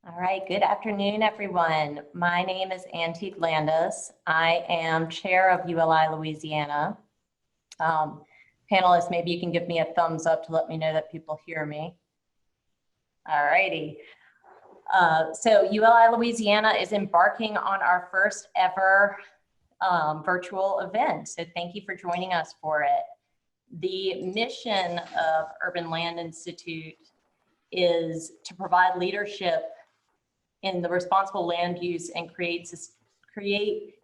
All right, good afternoon, everyone. My name is Antique Landis. I am chair of ULI Louisiana. Panelists, maybe you can give me a thumbs up to let me know that people hear me. All righty. So ULI Louisiana is embarking on our first ever virtual event. So thank you for joining us for it. The mission of Urban Land Institute is to provide leadership in the responsible land use and create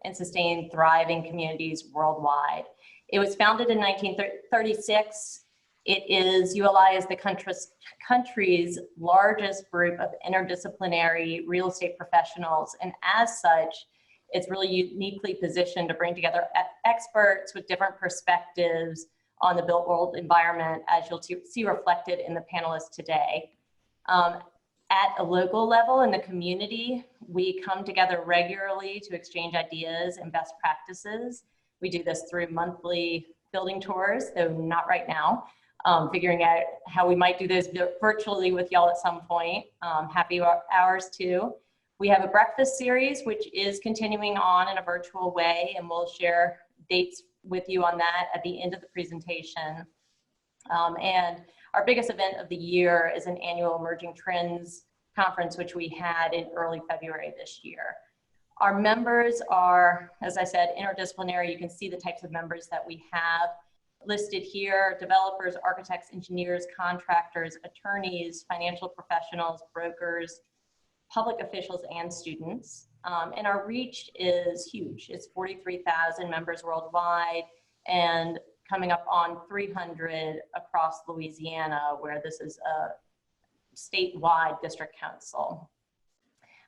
and sustain thriving communities worldwide. It was founded in 1936. ULI is the country's largest group of interdisciplinary real estate professionals. And as such, it's really uniquely positioned to bring together experts with different perspectives on the built world environment, as you'll see reflected in the panelists today. At a local level in the community, we come together regularly to exchange ideas and best practices. We do this through monthly building tours, though not right now, figuring out how we might do those virtually with y'all at some point. Happy hours too. We have a breakfast series, which is continuing on in a virtual way, and we'll share dates with you on that at the end of the presentation. And our biggest event of the year is an annual Emerging Trends conference, which we had in early February this year. Our members are, as I said, interdisciplinary. You can see the types of members that we have listed here: developers, architects, engineers, contractors, attorneys, financial professionals, brokers, public officials, and students. And our reach is huge. It's 43,000 members worldwide, and coming up on 300 across Louisiana, where this is a statewide district council.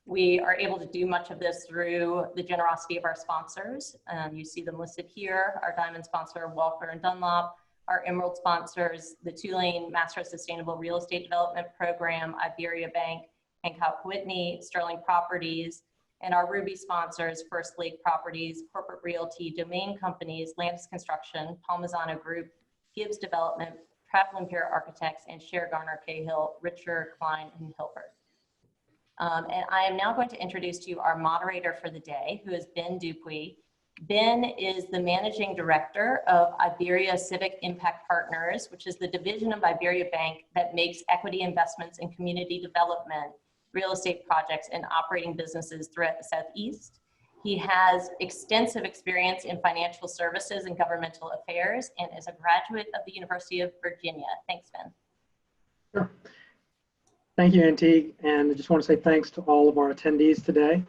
We are able to do much of this through the generosity of our sponsors. You see them listed here: our diamond sponsor, Walker & Dunlop; our emerald sponsors, the Tulane Master of Sustainable Real Estate Development Program, Iberia Bank, Hancock Whitney, Sterling Properties; and our Ruby sponsors, First Lake Properties, Corporate Realty, Domain Companies, Landis Construction, Palmisano Group, Gibbs Development, Traplin Peer Architects, and Sher Garner Cahill, Richer, Klein, and Hilbert. And I am now going to introduce to you our moderator for the day, who is Ben Dupuy. Ben is the managing director of Iberia Civic Impact Partners, which is the division of Iberia Bank that makes equity investments in community development, real estate projects, and operating businesses throughout the Southeast. He has extensive experience in financial services and governmental affairs, and is a graduate of the University of Virginia. Thanks, Ben. Sure. Thank you, Antique. And I just want to say thanks to all of our attendees today.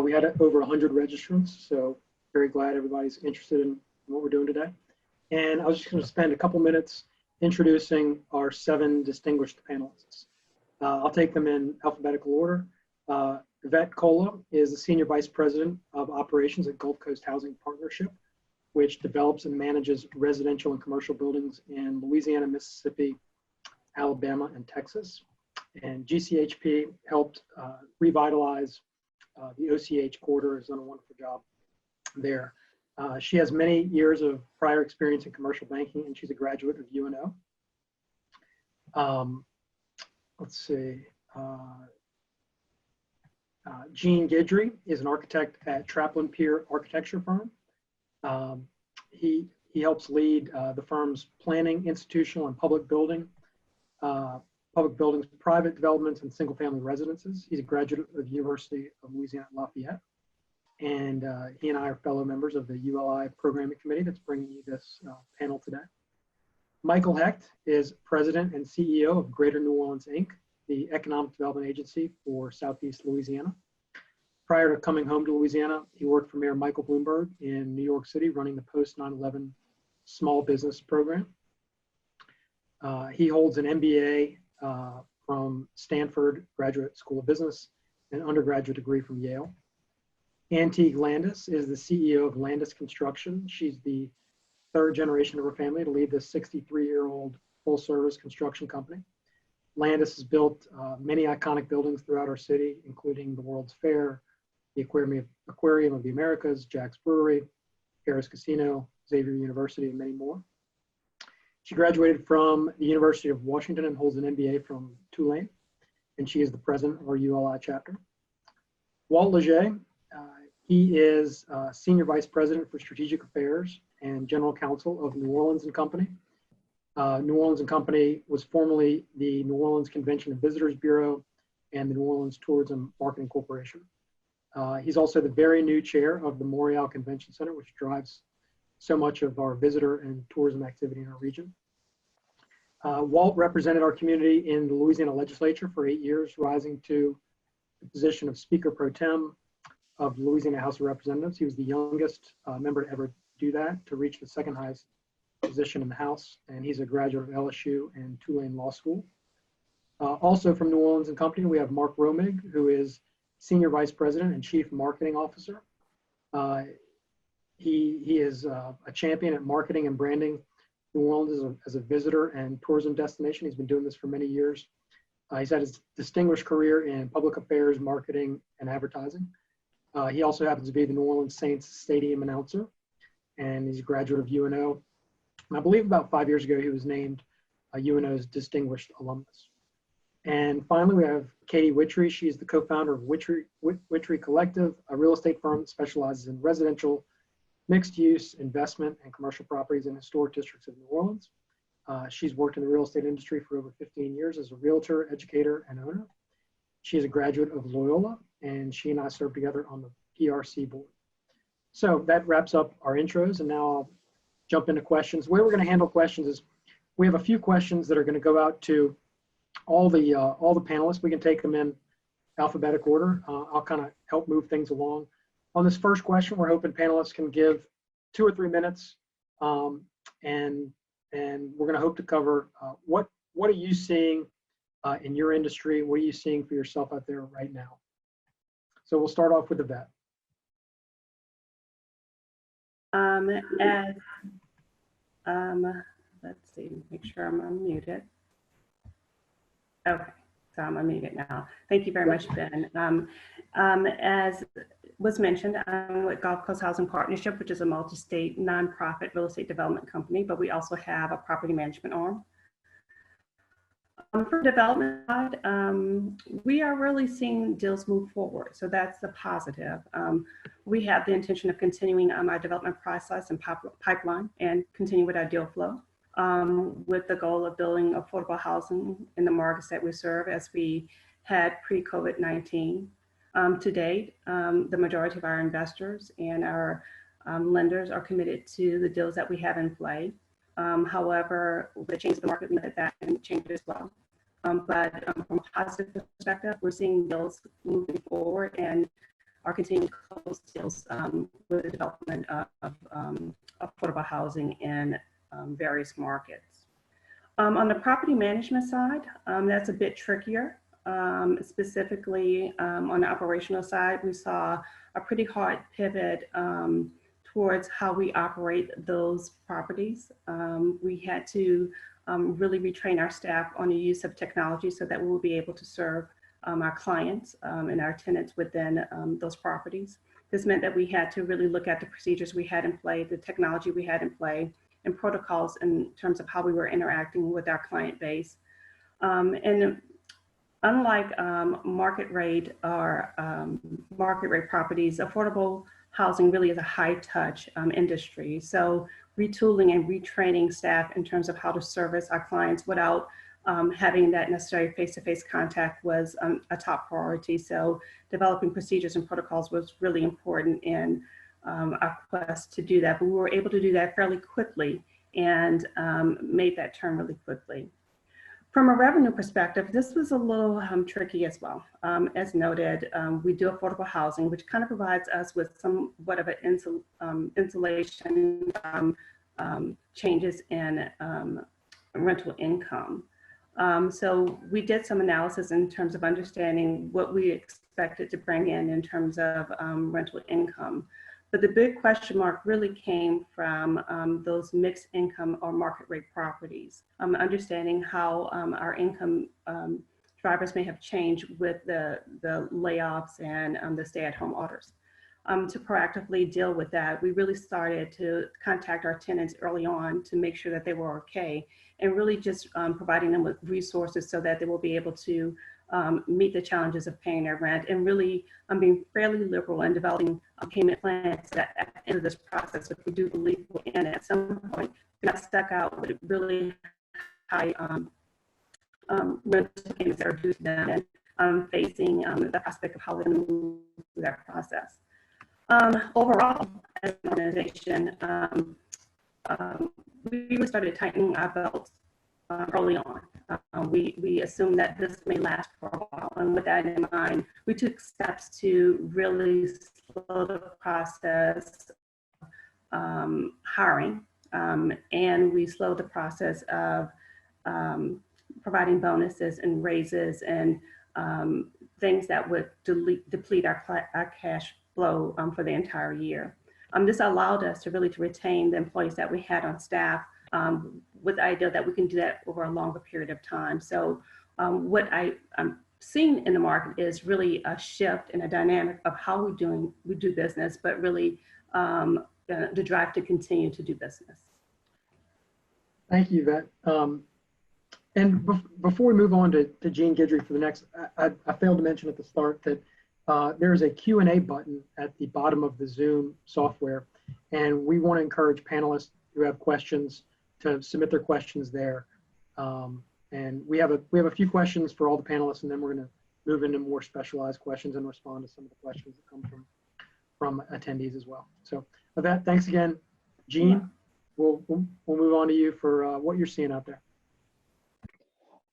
We had over 100 registrants, so very glad everybody's interested in what we're doing today. And I was just going to spend a couple minutes introducing our 7 distinguished panelists. I'll take them in alphabetical order. Yvette Cola is the Senior Vice President of Operations at Gulf Coast Housing Partnership, which develops and manages residential and commercial buildings in Louisiana, Mississippi, Alabama, and Texas. And GCHP helped revitalize the OCH corridor, has done a wonderful job there. She has many years of prior experience in commercial banking, and she's a graduate of UNO. Let's see. Gene Guidry is an architect at Traplin Peer Architecture firm. He helps lead the firm's planning, institutional, and public buildings, private developments, and single-family residences. He's a graduate of the University of Louisiana at Lafayette, and he and I are fellow members of the ULI Programming Committee that's bringing you this panel today. Michael Hecht is President and CEO of Greater New Orleans, Inc., the economic development agency for Southeast Louisiana. Prior to coming home to Louisiana, he worked for Mayor Michael Bloomberg in New York City, running the post-9/11 small business program. He holds an MBA from Stanford Graduate School of Business, an undergraduate degree from Yale. Antique Landis is the CEO of Landis Construction. She's the 3rd generation of her family to lead this 63-year-old full-service construction company. Landis has built many iconic buildings throughout our city, including the World's Fair, the Aquarium of the Americas, Jack's Brewery, Harris Casino, Xavier University, and many more. She graduated from the University of Washington and holds an MBA from Tulane. and she is the president of our ULI chapter. Walt Leger, he is Senior Vice President for Strategic Affairs and General Counsel of New Orleans and Company. New Orleans and Company was formerly the New Orleans Convention and Visitors Bureau and the New Orleans Tourism Marketing Corporation. He's also the very new chair of the Montreal Convention Center, which drives so much of our visitor and tourism activity in our region. Walt represented our community in the Louisiana legislature for 8 years, rising to the position of Speaker Pro Tem of the Louisiana House of Representatives. He was the youngest member to ever do that, to reach the second highest position in the House, and he's a graduate of LSU and Tulane Law School. Also from New Orleans and Company, we have Mark Romig, who is Senior Vice President and Chief Marketing Officer. He is a champion at marketing and branding New Orleans as a visitor and tourism destination. He's been doing this for many years. He's had a distinguished career in public affairs, marketing, and advertising. He also happens to be the New Orleans Saints Stadium announcer, and he's a graduate of UNO. And I believe about 5 years ago, he was named UNO's Distinguished Alumnus. And finally, we have Katie Wittry. She's the co-founder of Wittry Collective, a real estate firm that specializes in residential, mixed-use, investment, and commercial properties in historic districts of New Orleans. She's worked in the real estate industry for over 15 years as a realtor, educator, and owner. She's a graduate of Loyola, and she and I serve together on the PRC board. So that wraps up our intros, and now I'll jump into questions. The way we're going to handle questions is we have a few questions that are going to go out to all the panelists. We can take them in alphabetic order. I'll kind of help move things along. On this first question, we're hoping panelists can give 2 or 3 minutes, and we're going to hope to cover what are you seeing in your industry? What are you seeing for yourself out there right now? So we'll start off with Yvette. Let's see, make sure I'm unmuted. Okay, so I'm unmuted now. Thank you very much, Ben. As was mentioned, I'm with Gulf Coast Housing Partnership, which is a multi-state nonprofit real estate development company, but we also have a property management arm. For development side, we are really seeing deals move forward, so that's the positive. We have the intention of continuing our development process and pipeline and continue with our deal flow with the goal of building affordable housing in the markets that we serve as we had pre-COVID-19. To date, the majority of our investors and our lenders are committed to the deals that we have in play. However, with the change of the market, that can change as well. But from a positive perspective, we're seeing deals moving forward and are continuing to close deals with the development of affordable housing in various markets. On the property management side, that's a bit trickier. Specifically on the operational side, we saw a pretty hard pivot towards how we operate those properties. We had to really retrain our staff on the use of technology so that we will be able to serve our clients and our tenants within those properties. This meant that we had to really look at the procedures we had in play, the technology we had in play, and protocols in terms of how we were interacting with our client base. And unlike market rate or market rate properties, affordable housing really is a high touch industry. So retooling and retraining staff in terms of how to service our clients without having that necessary face-to-face contact was a top priority. So developing procedures and protocols was really important in our quest to do that. But we were able to do that fairly quickly and made that turn really quickly. From a revenue perspective, this was a little tricky as well. As noted, we do affordable housing, which kind of provides us with somewhat of an insulation changes in rental income. So we did some analysis in terms of understanding what we expected to bring in terms of rental income. But the big question mark really came from those mixed income or market rate properties, understanding how our income drivers may have changed with the layoffs and the stay-at-home orders. To proactively deal with that, we really started to contact our tenants early on to make sure that they were okay, and really just providing them with resources so that they will be able to meet the challenges of paying their rent, and really being fairly liberal in developing payment plans that at the end of this process, if we do believe we'll end at some point, not stuck out with really high rental payments that are due to them, and facing the prospect of how we're going to move through that process. Overall, as an organization, we really started tightening our belts early on. We assumed that this may last for a while, and with that in mind, we took steps to really slow the process hiring, and we slowed the process of providing bonuses and raises and things that would deplete our cash flow for the entire year. This allowed us to really retain the employees that we had on staff with the idea that we can do that over a longer period of time. So what I'm seeing in the market is really a shift in a dynamic of how we do business, but really the drive to continue to do business. Thank you, Yvette. And before we move on to Jean Guidry for the next, I failed to mention at the start that there's a Q&A button at the bottom of the Zoom software, and we want to encourage panelists who have questions to submit their questions there. And we have a few questions for all the panelists, and then we're going to move into more specialized questions and respond to some of the questions that come from attendees as well. So with that, thanks again. Jean, we'll move on to you for what you're seeing out there.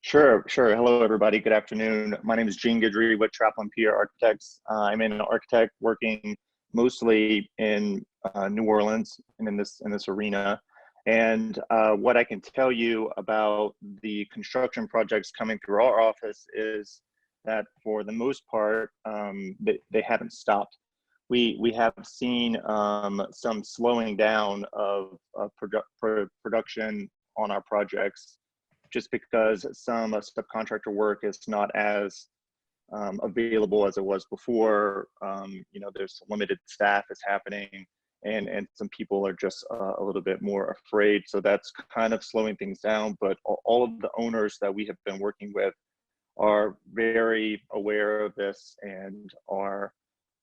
Sure. Hello, everybody. Good afternoon. My name is Jean Guidry with Traplin PR Architects. I'm an architect working mostly in New Orleans and in this arena. And what I can tell you about the construction projects coming through our office is that for the most part, they haven't stopped. We have seen some slowing down of production on our projects, just because some subcontractor work is not as available as it was before. You know, there's limited staff is happening, and some people are just a little bit more afraid. So that's kind of slowing things down. But all of the owners that we have been working with are very aware of this and are,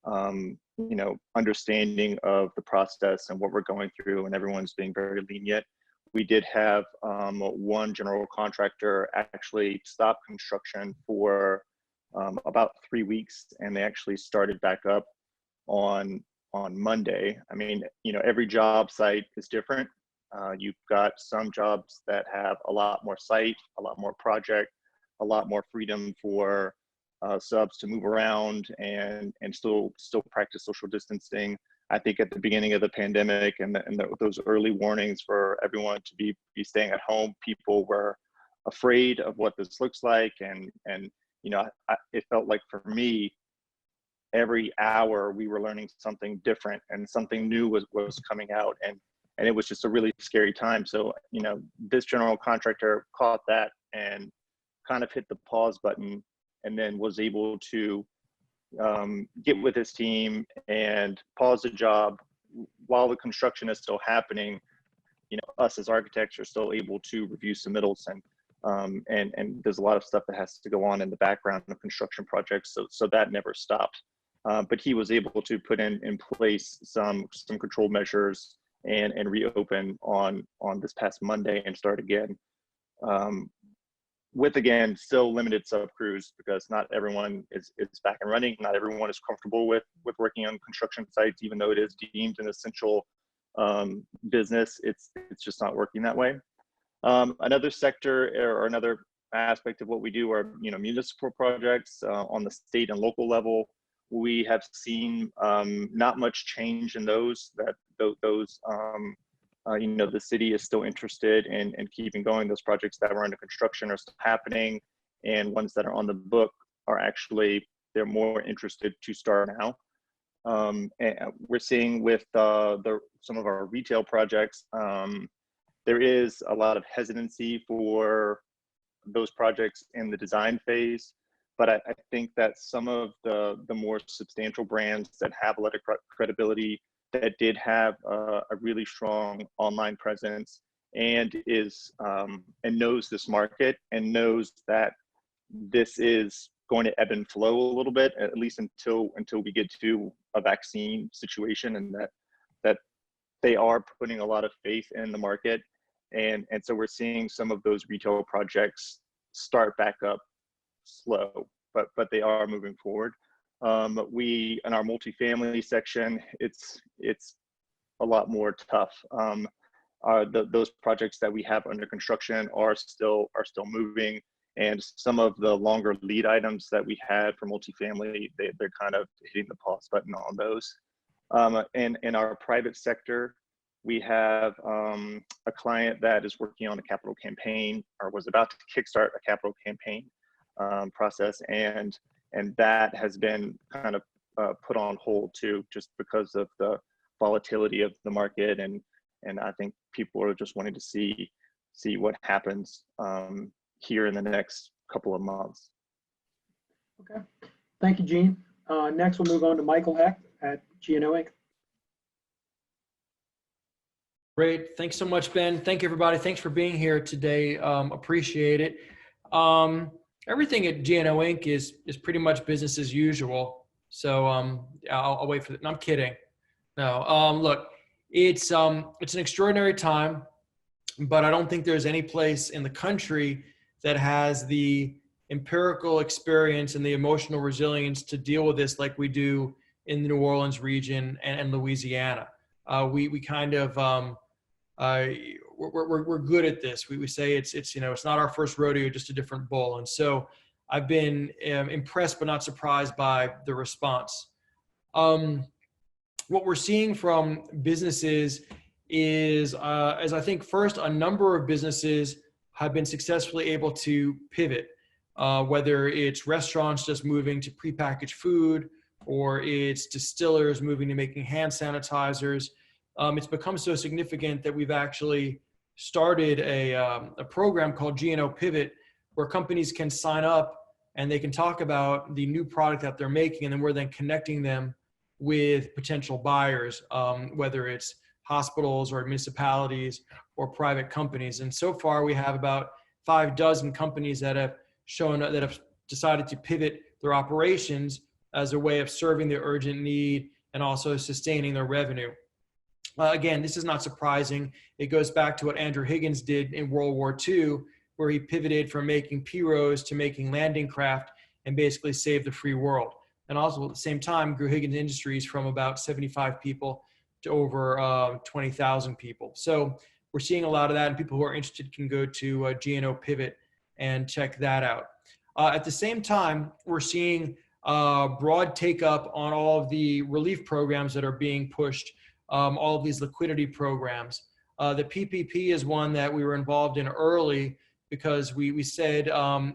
you know, understanding of the process and what we're going through, and everyone's being very lenient. We did have one general contractor actually stop construction for about 3 weeks, and they actually started back up on Monday. I mean, you know, every job site is different. You've got some jobs that have a lot more site, a lot more project, a lot more freedom for subs to move around and still practice social distancing. I think at the beginning of the pandemic and those early warnings for everyone to be staying at home, people were afraid of what this looks like. And you know, it felt like for me, every hour we were learning something different and something new was coming out. And it was just a really scary time. So, you know, this general contractor caught that and kind of hit the pause button, and then was able to get with his team and pause the job while the construction is still happening. You know, us as architects are still able to review submittals, and there's a lot of stuff that has to go on in the background of construction projects. So that never stopped. But he was able to put in place some control measures and reopen on this past Monday and start again. With, again, still limited sub crews, because not everyone is back and running. Not everyone is comfortable with working on construction sites, even though it is deemed an essential business. It's just not working that way. Another sector or another aspect of what we do are, you know, municipal projects on the state and local level. We have seen not much change in those. You know, the city is still interested in keeping going. Those projects that were under construction are still happening, and ones that are on the book are actually, they're more interested to start now. And we're seeing with some of our retail projects, there is a lot of hesitancy for those projects in the design phase. But I think that some of the more substantial brands that have a lot of credibility, that did have a really strong online presence and knows this market and knows that this is going to ebb and flow a little bit, at least until we get to a vaccine situation, and that they are putting a lot of faith in the market. And so we're seeing some of those retail projects start back up slow, but they are moving forward. We, in our multifamily section, it's a lot more tough. Those projects that we have under construction are still moving, and some of the longer lead items that we had for multifamily, they're kind of hitting the pause button on those. And in our private sector, we have a client that is working on a capital campaign, or was about to kickstart a capital campaign process, and that has been kind of put on hold too, just because of the volatility of the market, and I think people are just wanting to see what happens here in the next couple of months. Okay, thank you, Gene. Next, we'll move on to Michael Hecht at GNO Inc. Great. Thanks so much, Ben. Thank you, everybody. Thanks for being here today. Appreciate it. Everything at GNO Inc. is pretty much business as usual. So I'll wait for that. No, I'm kidding. No, look, it's an extraordinary time, but I don't think there's any place in the country that has the empirical experience and the emotional resilience to deal with this like we do in the New Orleans region and Louisiana. We kind of we're good at this. We say it's not our first rodeo, just a different bull. And so I've been impressed but not surprised by the response. What we're seeing from businesses is I think first, a number of businesses have been successfully able to pivot, whether it's restaurants just moving to prepackaged food, or it's distillers moving to making hand sanitizers. It's become so significant that we've actually started a program called GNO Pivot, where companies can sign up and they can talk about the new product that they're making, and then we're then connecting them with potential buyers, whether it's hospitals or municipalities or private companies. And so far, we have about 6 companies that have decided to pivot their operations as a way of serving the urgent need and also sustaining their revenue. Again, this is not surprising. It goes back to what Andrew Higgins did in World War II, where he pivoted from making Piros to making landing craft and basically saved the free world. And also at the same time, grew Higgins Industries from about 75 people to over 20,000 people. So we're seeing a lot of that, and people who are interested can go to GNO Pivot and check that out. At the same time, we're seeing broad take up on all of the relief programs that are being pushed, all of these liquidity programs. The PPP is one that we were involved in early because we said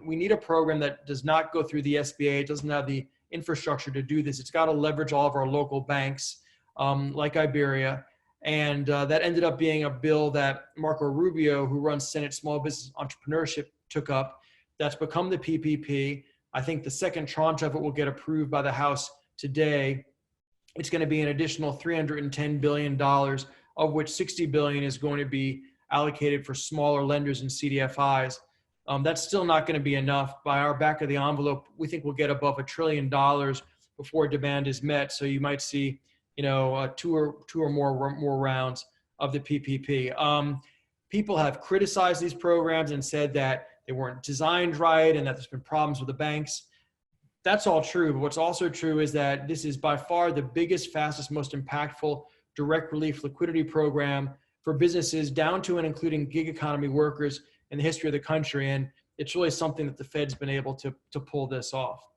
we need a program that does not go through the SBA. It doesn't have the infrastructure to do this. It's got to leverage all of our local banks, like Iberia. And that ended up being a bill that Marco Rubio, who runs Senate Small Business Entrepreneurship, took up. That's become the PPP. I think the second tranche of it will get approved by the House today. It's going to be an additional $310 billion, of which $60 billion is going to be allocated for smaller lenders and CDFIs. That's still not going to be enough. By our back of the envelope, we think we'll get above $1 trillion before demand is met. So you might see, two or more rounds of the PPP. People have criticized these programs and said that they weren't designed right and that there's been problems with the banks. That's all true. But what's also true is that this is by far the biggest, fastest, most impactful direct relief liquidity program for businesses down to and including gig economy workers in the history of the country. And it's really something that the Fed's been able to pull this off.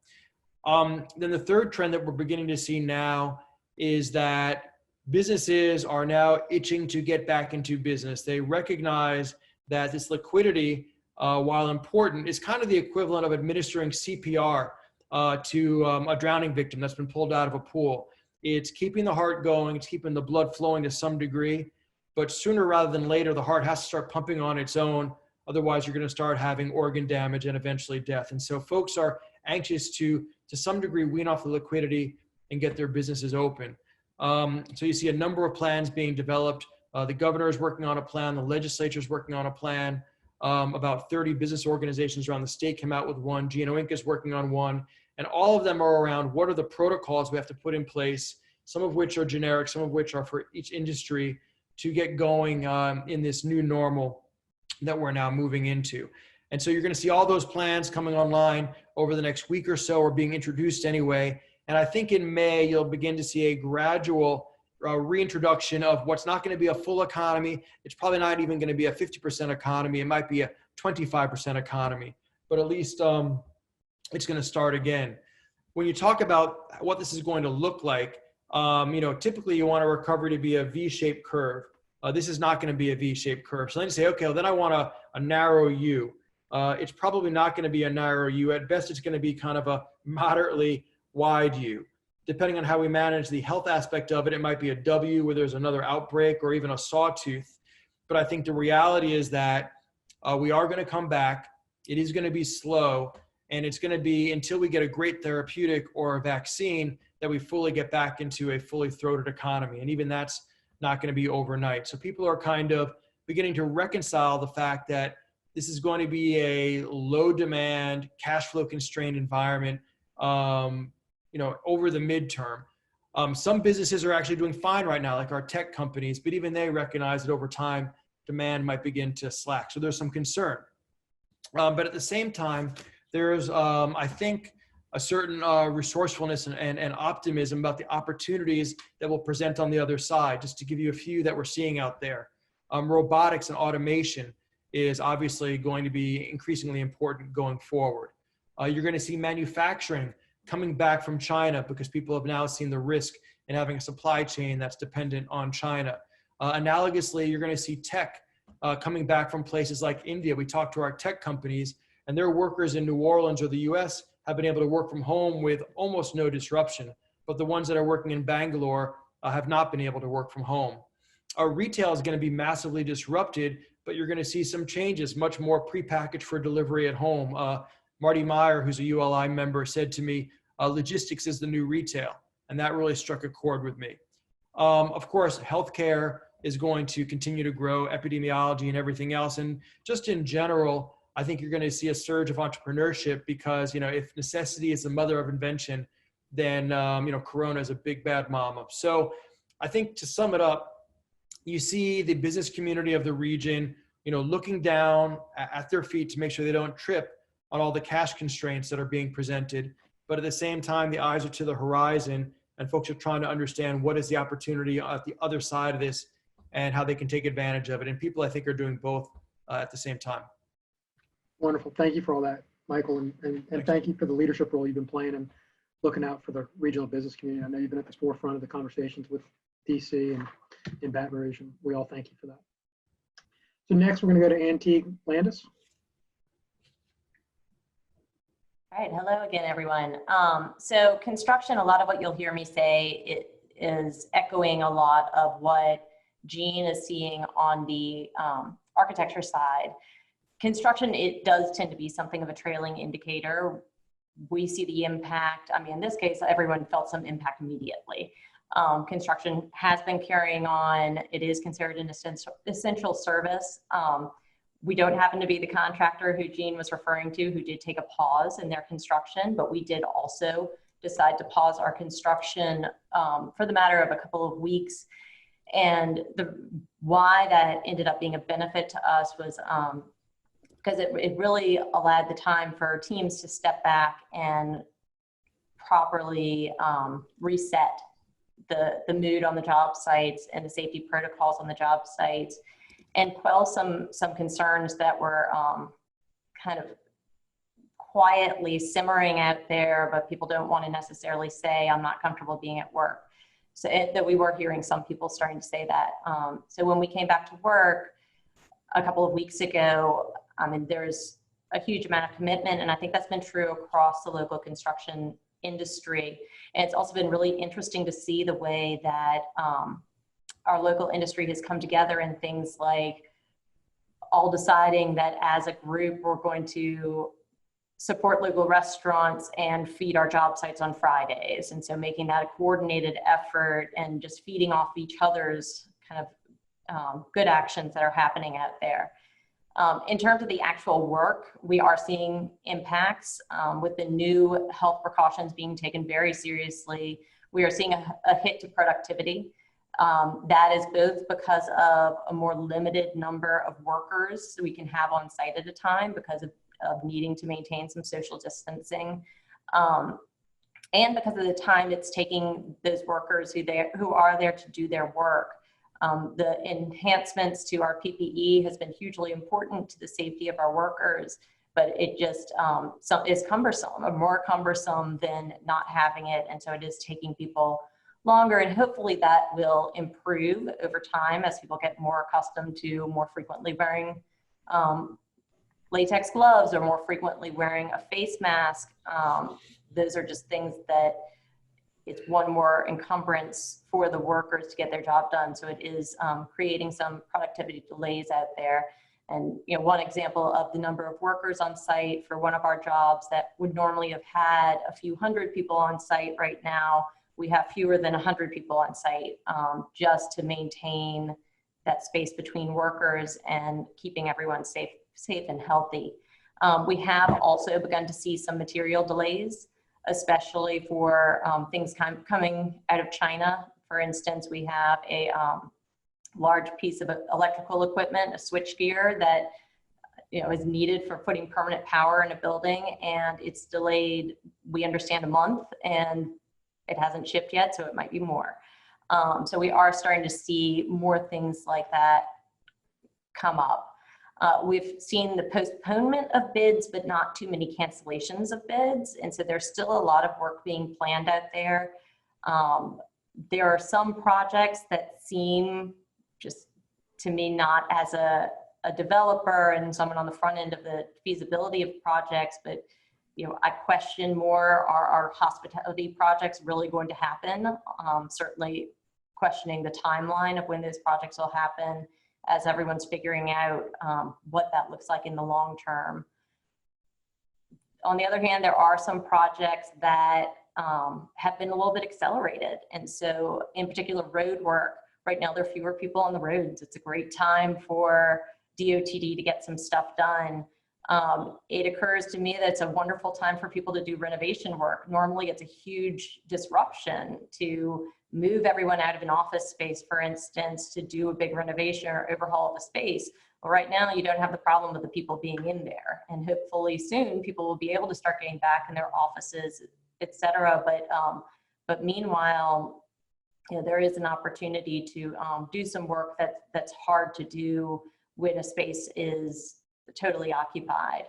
Then the third trend that we're beginning to see now is that businesses are now itching to get back into business. They recognize that this liquidity, while important, is kind of the equivalent of administering CPR to a drowning victim that's been pulled out of a pool. It's keeping the heart going, it's keeping the blood flowing to some degree, but sooner rather than later, the heart has to start pumping on its own. Otherwise, you're going to start having organ damage and eventually death. And so folks are anxious to some degree, wean off the liquidity and get their businesses open. So you see a number of plans being developed. The governor is working on a plan. The legislature is working on a plan. About 30 business organizations around the state came out with one. GNO Inc. is working on one. And all of them are around what are the protocols we have to put in place, some of which are generic, some of which are for each industry to get going in this new normal that we're now moving into. And so you're going to see all those plans coming online over the next week or so, or being introduced anyway. And I think in May, you'll begin to see a gradual reintroduction of what's not going to be a full economy. It's probably not even going to be a 50% economy. It might be a 25% economy, but at least it's going to start again. When you talk about what this is going to look like, typically you want a recovery to be a V-shaped curve. This is not going to be a V-shaped curve. So then you say, okay, well, then I want a narrow U. It's probably not going to be a narrow U. At best, it's going to be kind of a moderately wide U. Depending on how we manage the health aspect of it, it might be a W where there's another outbreak or even a sawtooth. But I think the reality is that we are going to come back. It is going to be slow. And it's going to be until we get a great therapeutic or a vaccine that we fully get back into a fully throated economy. And even that's not going to be overnight. So people are kind of beginning to reconcile the fact that this is going to be a low demand, cash flow constrained environment, over the midterm. Some businesses are actually doing fine right now, like our tech companies, but even they recognize that over time, demand might begin to slack. So there's some concern. But at the same time, there's, I think, a certain resourcefulness and optimism about the opportunities that will present on the other side. Just to give you a few that we're seeing out there. Robotics and automation is obviously going to be increasingly important going forward. You're going to see manufacturing coming back from China because people have now seen the risk in having a supply chain that's dependent on China. Analogously, you're going to see tech coming back from places like India. We talked to our tech companies, and their workers in New Orleans or the US have been able to work from home with almost no disruption. But the ones that are working in Bangalore have not been able to work from home. Our retail is going to be massively disrupted, but you're going to see some changes, much more prepackaged for delivery at home. Marty Meyer, who's a ULI member, said to me, logistics is the new retail. And that really struck a chord with me. Of course, healthcare is going to continue to grow, epidemiology and everything else. And just in general, I think you're going to see a surge of entrepreneurship because, if necessity is the mother of invention, then, Corona is a big bad mama. So I think to sum it up, you see the business community of the region, looking down at their feet to make sure they don't trip on all the cash constraints that are being presented. But at the same time, the eyes are to the horizon and folks are trying to understand what is the opportunity at the other side of this and how they can take advantage of it. And people, I think, are doing both at the same time. Wonderful. Thank you for all that, Michael. And thank you for the leadership role you've been playing and looking out for the regional business community. I know you've been at the forefront of the conversations with DC and in Baton Rouge, and we all thank you for that. So next, we're going to go to Antique Landis. All right, hello again, everyone. So construction, a lot of what you'll hear me say, it is echoing a lot of what Jean is seeing on the architecture side. Construction, it does tend to be something of a trailing indicator. We see the impact. I mean, in this case, everyone felt some impact immediately. Construction has been carrying on. It is considered an essential service. We don't happen to be the contractor who Jean was referring to, who did take a pause in their construction, but we did also decide to pause our construction for the matter of a couple of weeks. And why that ended up being a benefit to us was because it really allowed the time for teams to step back and properly reset the mood on the job sites and the safety protocols on the job sites, and quell some concerns that were kind of quietly simmering out there, but people don't want to necessarily say, I'm not comfortable being at work. So that we were hearing some people starting to say that. So when we came back to work a couple of weeks ago, I mean, there's a huge amount of commitment, and I think that's been true across the local construction industry. And it's also been really interesting to see the way that our local industry has come together in things like all deciding that as a group, we're going to support local restaurants and feed our job sites on Fridays. And so making that a coordinated effort and just feeding off each other's kind of good actions that are happening out there. In terms of the actual work, we are seeing impacts with the new health precautions being taken very seriously. We are seeing a hit to productivity. That is both because of a more limited number of workers we can have on site at a time because of needing to maintain some social distancing. And because of the time it's taking those workers who are there to do their work. The enhancements to our PPE has been hugely important to the safety of our workers, but it just is cumbersome, or more cumbersome than not having it. And so it is taking people longer, and hopefully that will improve over time as people get more accustomed to more frequently wearing latex gloves or more frequently wearing a face mask. Those are just things that it's one more encumbrance for the workers to get their job done. So it is creating some productivity delays out there. And one example of the number of workers on site for one of our jobs that would normally have had a few hundred people on site, right now we have fewer than 100 people on site, just to maintain that space between workers and keeping everyone safe and healthy. We have also begun to see some material delays, especially for things coming out of China. For instance, we have a large piece of electrical equipment, a switchgear that is needed for putting permanent power in a building, and it's delayed, we understand, a month, and it hasn't shipped yet, so it might be more. So we are starting to see more things like that come up. We've seen the postponement of bids, but not too many cancellations of bids. And so there's still a lot of work being planned out there. There are some projects that seem, just to me, not as a developer and someone on the front end of the feasibility of projects, but I question more, are our hospitality projects really going to happen? Certainly questioning the timeline of when those projects will happen, as everyone's figuring out what that looks like in the long term. On the other hand, there are some projects that have been a little bit accelerated. And so in particular, road work, right now there are fewer people on the roads. It's a great time for DOTD to get some stuff done. It occurs to me that it's a wonderful time for people to do renovation work. Normally it's a huge disruption to move everyone out of an office space, for instance, to do a big renovation or overhaul of a space. Well, right now you don't have the problem of the people being in there, and hopefully soon people will be able to start getting back in their offices, et cetera. But meanwhile, there is an opportunity to do some work that's hard to do when a space is totally occupied.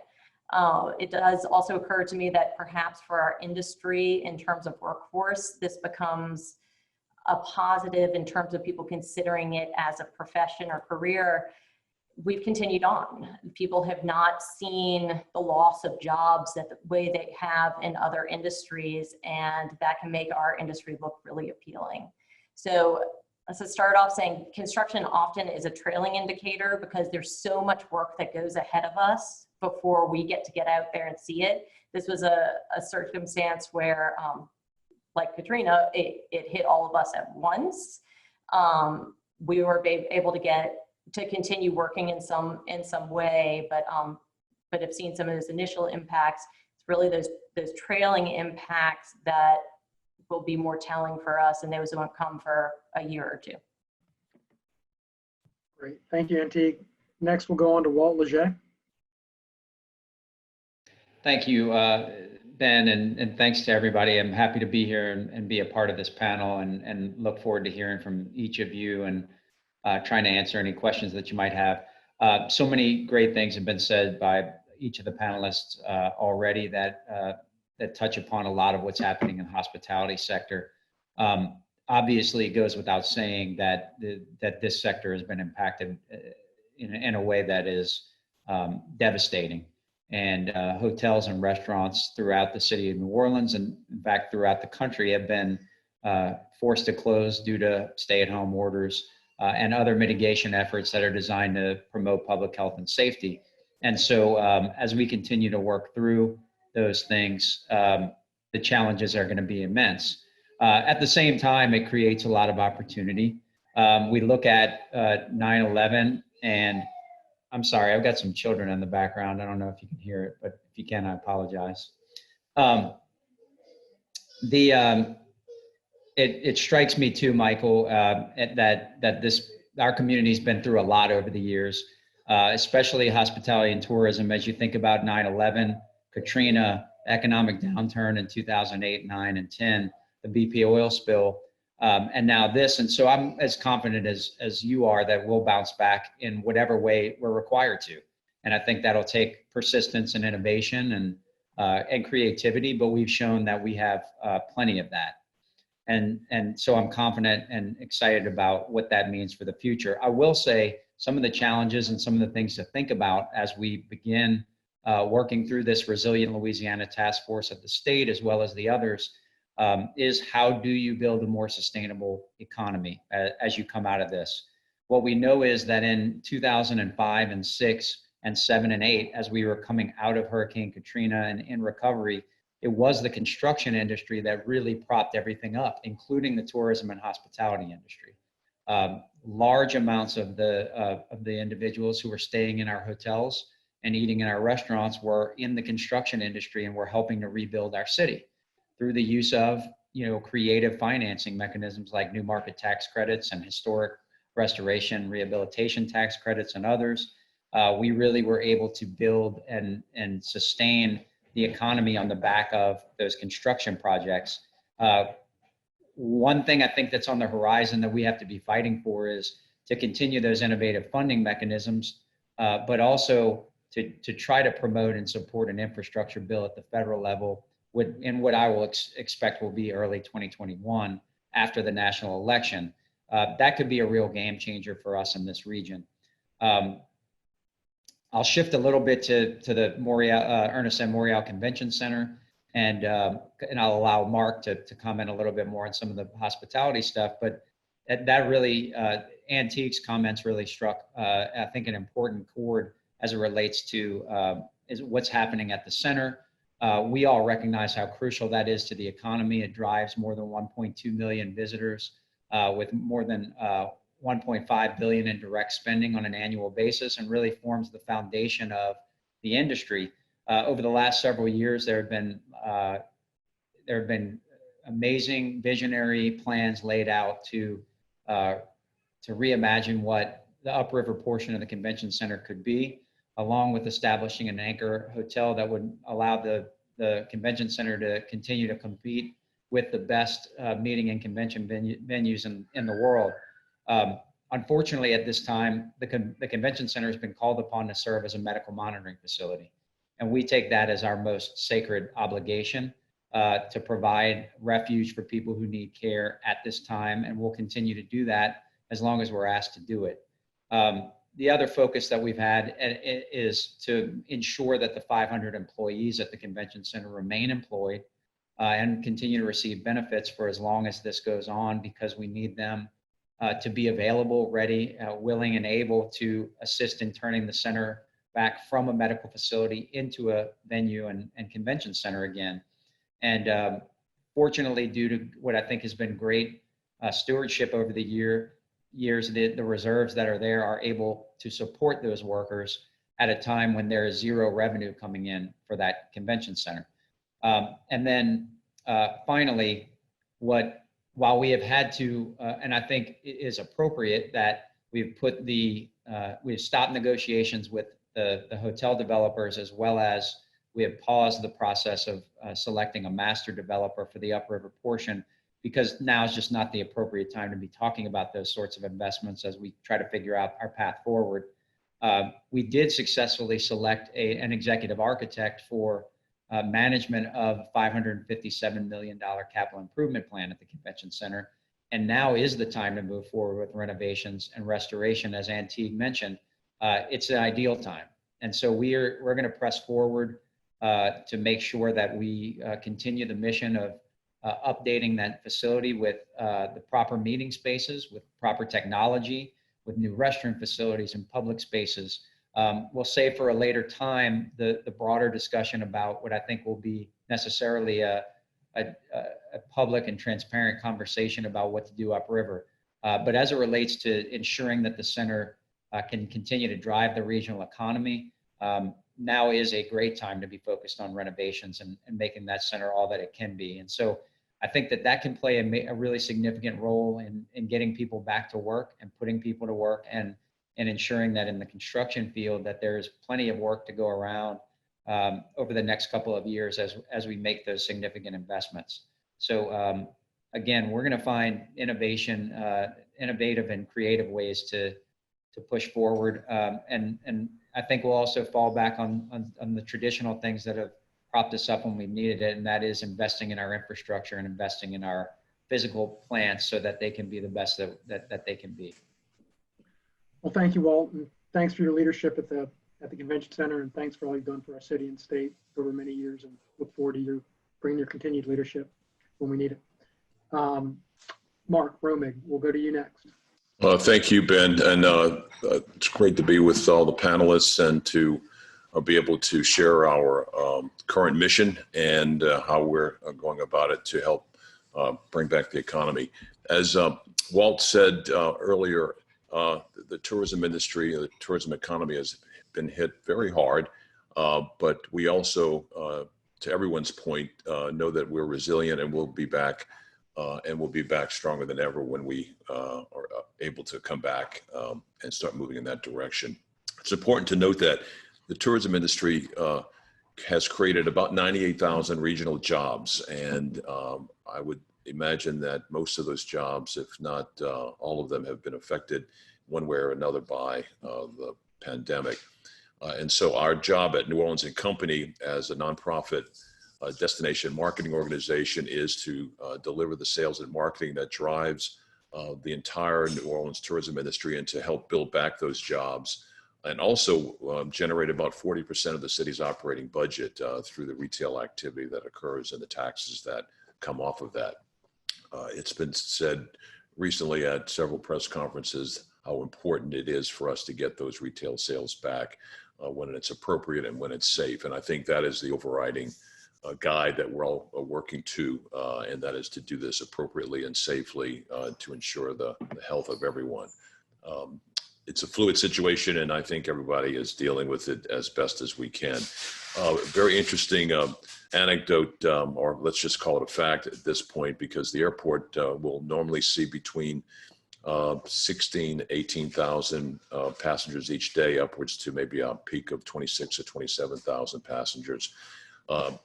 It does also occur to me that perhaps for our industry, in terms of workforce, this becomes a positive in terms of people considering it as a profession or career. We've continued on. People have not seen the loss of jobs that the way they have in other industries, and that can make our industry look really appealing. So let's start off saying construction often is a trailing indicator because there's so much work that goes ahead of us before we get out there and see it. This was a circumstance where, like Katrina, it hit all of us at once. We were able to continue working in some way, but have seen some of those initial impacts. It's really those trailing impacts that will be more telling for us, and those won't come for a year or two. Great, thank you, Antique. Next, we'll go on to Walt Leger. Thank you, Ben, and thanks to everybody. I'm happy to be here and be a part of this panel, and look forward to hearing from each of you and trying to answer any questions that you might have. So many great things have been said by each of the panelists already that touch upon a lot of what's happening in the hospitality sector. Obviously, it goes without saying that this sector has been impacted in a way that is devastating. And hotels and restaurants throughout the city of New Orleans, and in fact throughout the country, have been forced to close due to stay-at-home orders and other mitigation efforts that are designed to promote public health and safety. And so as we continue to work through those things, the challenges are going to be immense. At the same time, it creates a lot of opportunity. We look at 9/11, and I'm sorry, I've got some children in the background. I don't know if you can hear it, but if you can, I apologize. It strikes me too, Michael, that our community's been through a lot over the years, especially hospitality and tourism. As you think about 9/11, Katrina, economic downturn in 2008, 9, and 10, the BP oil spill, and now this. And so I'm as confident as you are that we'll bounce back in whatever way we're required to. And I think that'll take persistence and innovation and creativity, but we've shown that we have plenty of that. And so I'm confident and excited about what that means for the future. I will say some of the challenges and some of the things to think about as we begin working through this Resilient Louisiana Task Force at the state, as well as the others, is how do you build a more sustainable economy as you come out of this? What we know is that in 2005 and 6 and 7 and 8, as we were coming out of Hurricane Katrina and in recovery, it was the construction industry that really propped everything up, including the tourism and hospitality industry. Large amounts of the individuals who were staying in our hotels and eating in our restaurants were in the construction industry and were helping to rebuild our city through the use of, creative financing mechanisms like new market tax credits and historic restoration, rehabilitation tax credits and others. We really were able to build and sustain the economy on the back of those construction projects. One thing I think that's on the horizon that we have to be fighting for is to continue those innovative funding mechanisms, but also to try to promote and support an infrastructure bill at the federal level in what I will expect will be early 2021 after the national election. That could be a real game changer for us in this region. I'll shift a little bit to the Ernest M. Morial Convention Center, and I'll allow Mark to comment a little bit more on some of the hospitality stuff. But that really, Antique's comments really struck, I think, an important chord as it relates to is what's happening at the center. We all recognize how crucial that is to the economy. It drives more than 1.2 million visitors with more than 1.5 billion in direct spending on an annual basis, and really forms the foundation of the industry. Over the last several years, there have been amazing visionary plans laid out to reimagine what the upriver portion of the convention center could be, along with establishing an anchor hotel that would allow the convention center to continue to compete with the best meeting and convention venues in the world. Unfortunately, at this time, the convention center has been called upon to serve as a medical monitoring facility. And we take that as our most sacred obligation to provide refuge for people who need care at this time. And we'll continue to do that as long as we're asked to do it. The other focus that we've had is to ensure that the 500 employees at the convention center remain employed and continue to receive benefits for as long as this goes on, because we need them to be available, ready, willing, and able to assist in turning the center back from a medical facility into a venue and convention center again. And fortunately, due to what I think has been great stewardship over the years, the reserves that are there are able to support those workers at a time when there is zero revenue coming in for that convention center. And then finally, while we have had to, and I think it is appropriate that we've stopped negotiations with the hotel developers, as well as we have paused the process of selecting a master developer for the upriver portion, because now is just not the appropriate time to be talking about those sorts of investments as we try to figure out our path forward. We did successfully select an executive architect for management of $557 million capital improvement plan at the convention center. And now is the time to move forward with renovations and restoration. As Antique mentioned, it's an ideal time. And so we're going to press forward to make sure that we continue the mission of updating that facility with the proper meeting spaces, with proper technology, with new restroom facilities and public spaces. We'll save for a later time the broader discussion about what I think will be necessarily a public and transparent conversation about what to do upriver. But as it relates to ensuring that the center can continue to drive the regional economy, now is a great time to be focused on renovations and making that center all that it can be. And so I think that that can play a really significant role in getting people back to work and putting people to work, and ensuring that in the construction field that there's plenty of work to go around over the next couple of years as we make those significant investments. So again, we're going to find innovative and creative ways to push forward, and I think we'll also fall back on the traditional things that have propped us up when we needed it, and that is investing in our infrastructure and investing in our physical plants so that they can be the best that they can be. Well, thank you, Walt, and thanks for your leadership at the convention center, and thanks for all you've done for our city and state over many years, and look forward to you bringing your continued leadership when we need it. Mark Romig, we'll go to you next. Thank you, Ben, and it's great to be with all the panelists and to be able to share our current mission and how we're going about it to help bring back the economy. As Walt said earlier, the tourism industry, the tourism economy has been hit very hard, but we also, to everyone's point, know that we're resilient and we'll be back. And we'll be back stronger than ever when we are able to come back and start moving in that direction. It's important to note that the tourism industry has created about 98,000 regional jobs, and I would imagine that most of those jobs, if not all of them, have been affected one way or another by the pandemic. And so our job at New Orleans & Company as a nonprofit destination marketing organization is to deliver the sales and marketing that drives the entire New Orleans tourism industry, and to help build back those jobs, and also generate about 40% of the city's operating budget through the retail activity that occurs and the taxes that come off of that. It's been said recently at several press conferences how important it is for us to get those retail sales back when it's appropriate and when it's safe. And I think that is the overriding guide that we're all working to, and that is to do this appropriately and safely to ensure the health of everyone. It's a fluid situation, and I think everybody is dealing with it as best as we can. Very interesting anecdote, or let's just call it a fact at this point, because the airport will normally see between 16, 18,000 passengers each day, upwards to maybe a peak of 26 or 27,000 passengers.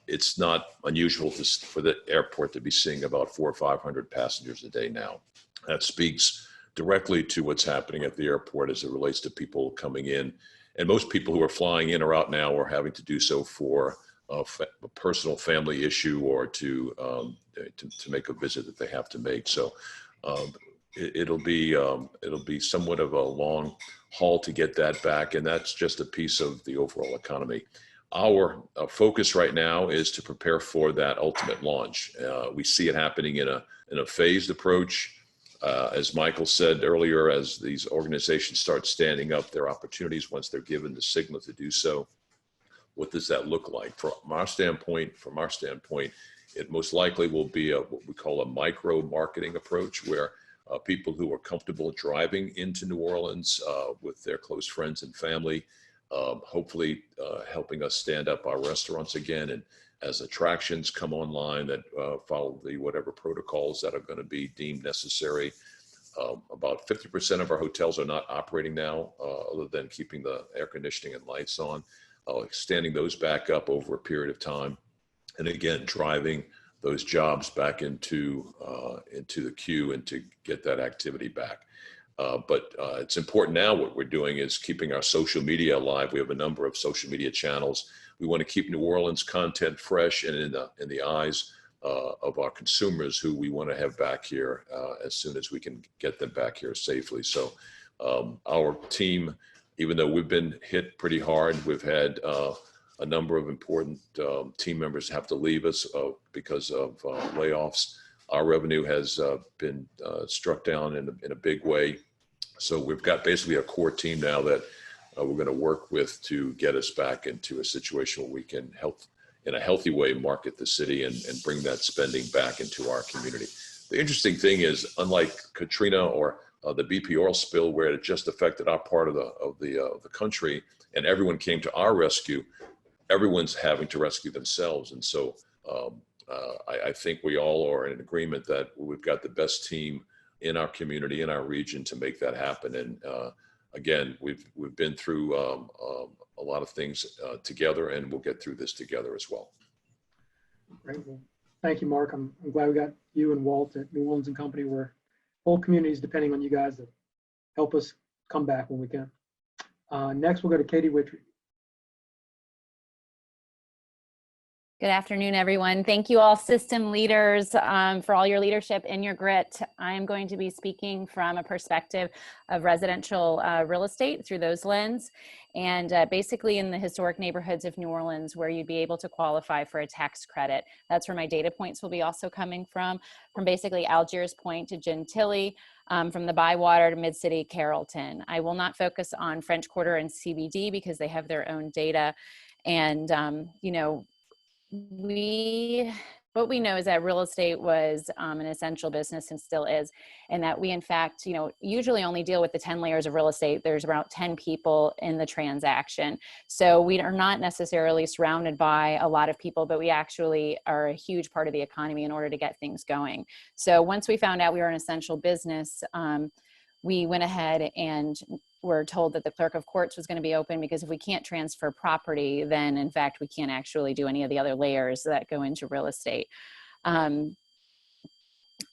It's not unusual for the airport to be seeing about 400 or 500 passengers a day now. That speaks directly to what's happening at the airport as it relates to people coming in. And most people who are flying in or out now are having to do so for a personal family issue, or to make a visit that they have to make. So it'll be somewhat of a long haul to get that back, and that's just a piece of the overall economy. Our focus right now is to prepare for that ultimate launch. We see it happening in a phased approach. As Michael said earlier, as these organizations start standing up their opportunities once they're given the signal to do so, what does that look like? From our standpoint, it most likely will be what we call a micro marketing approach, where people who are comfortable driving into New Orleans with their close friends and family, hopefully helping us stand up our restaurants again, and as attractions come online that follow the whatever protocols that are going to be deemed necessary. About 50% of our hotels are not operating now, other than keeping the air conditioning and lights on, standing those back up over a period of time, and again driving those jobs back into the queue and to get that activity back. But it's important now. What we're doing is keeping our social media alive. We have a number of social media channels. We want to keep New Orleans content fresh and in the eyes of our consumers, who we want to have back here as soon as we can get them back here safely. So our team, even though we've been hit pretty hard, we've had a number of important team members have to leave us because of layoffs. Our revenue has been struck down in a big way. So we've got basically a core team now that we're going to work with to get us back into a situation where we can help in a healthy way market the city and bring that spending back into our community. The interesting thing is, unlike Katrina or the BP oil spill, where it just affected our part of the country, and everyone came to our rescue. Everyone's having to rescue themselves, and so I think we all are in agreement that we've got the best team in our community, in our region, to make that happen. And again, we've been through a lot of things together, and we'll get through this together as well. Great. Well, thank you, Mark. I'm glad we got you and Walt at New Orleans and Company. Where whole communities depending on you guys to help us come back when we can. Next, we'll go to Katie Wittry. Good afternoon, everyone. Thank you all system leaders for all your leadership and your grit. I am going to be speaking from a perspective of residential real estate through those lens, and basically in the historic neighborhoods of New Orleans where you'd be able to qualify for a tax credit. That's where my data points will be also coming from basically Algiers Point to Gentilly, from the Bywater to Mid-City Carrollton. I will not focus on French Quarter and CBD because they have their own data. And, you know, what we know is that real estate was an essential business and still is, and that we in fact, you know, usually only deal with the 10 layers of real estate. There's about 10 people in the transaction. So we are not necessarily surrounded by a lot of people, but we actually are a huge part of the economy in order to get things going. So once we found out we were an essential business, we went ahead and were told that the clerk of courts was going to be open, because if we can't transfer property, then in fact we can't actually do any of the other layers that go into real estate.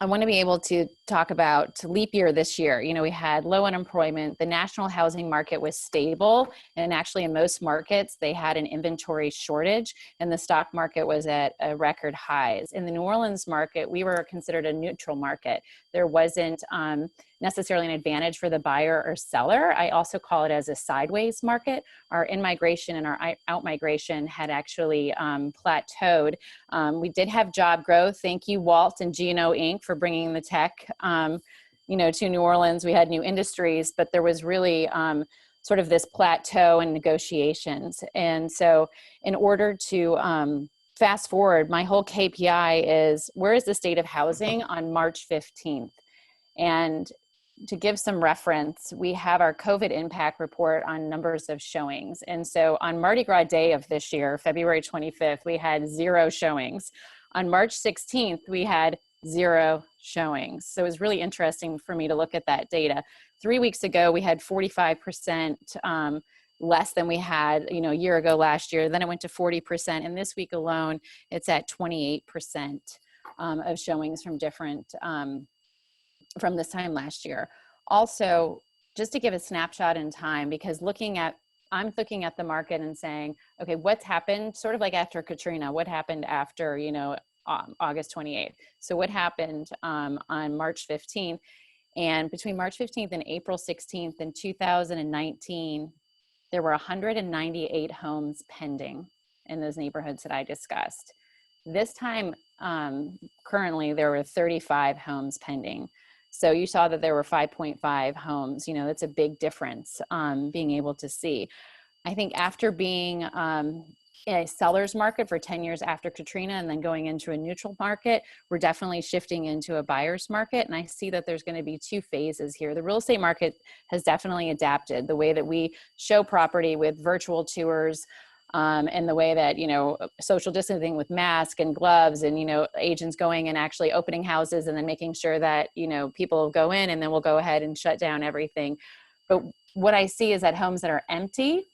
I want to be able to talk about leap year this year. You know, we had low unemployment, the national housing market was stable, and actually in most markets they had an inventory shortage, and the stock market was at a record highs. In the New Orleans market, we were considered a neutral market. There wasn't necessarily an advantage for the buyer or seller. I also call it as a sideways market. Our in-migration and our out-migration had actually plateaued. We did have job growth. Thank you, Walt and G&O Inc. for bringing the tech, you know, to New Orleans. We had new industries, but there was really sort of this plateau in negotiations. And so in order to fast forward, my whole KPI is, where is the state of housing on March 15th? And to give some reference, we have our COVID impact report on numbers of showings. And so on Mardi Gras Day of this year, February 25th, we had 0 showings. On March 16th, we had 0 showings. So it was really interesting for me to look at that data. 3 weeks ago, we had 45% less than we had, you know, a year ago last year. Then it went to 40%. And this week alone, it's at 28% of showings from different, from this time last year. Also, just to give a snapshot in time, because I'm looking at the market and saying, okay, what's happened sort of like after Katrina, what happened after, you know, August 28th. So what happened on March 15th, and between March 15th and April 16th in 2019, there were 198 homes pending in those neighborhoods that I discussed. This time, currently, there were 35 homes pending. So you saw that there were 5.5 homes. You know, that's a big difference being able to see. I think after being a seller's market for 10 years after Katrina and then going into a neutral market, we're definitely shifting into a buyer's market. And I see that there's going to be 2 phases here. The real estate market has definitely adapted the way that we show property with virtual tours, and the way that, you know, social distancing with masks and gloves, and, you know, agents going and actually opening houses and then making sure that, you know, people go in, and then we'll go ahead and shut down everything. But what I see is that homes that are empty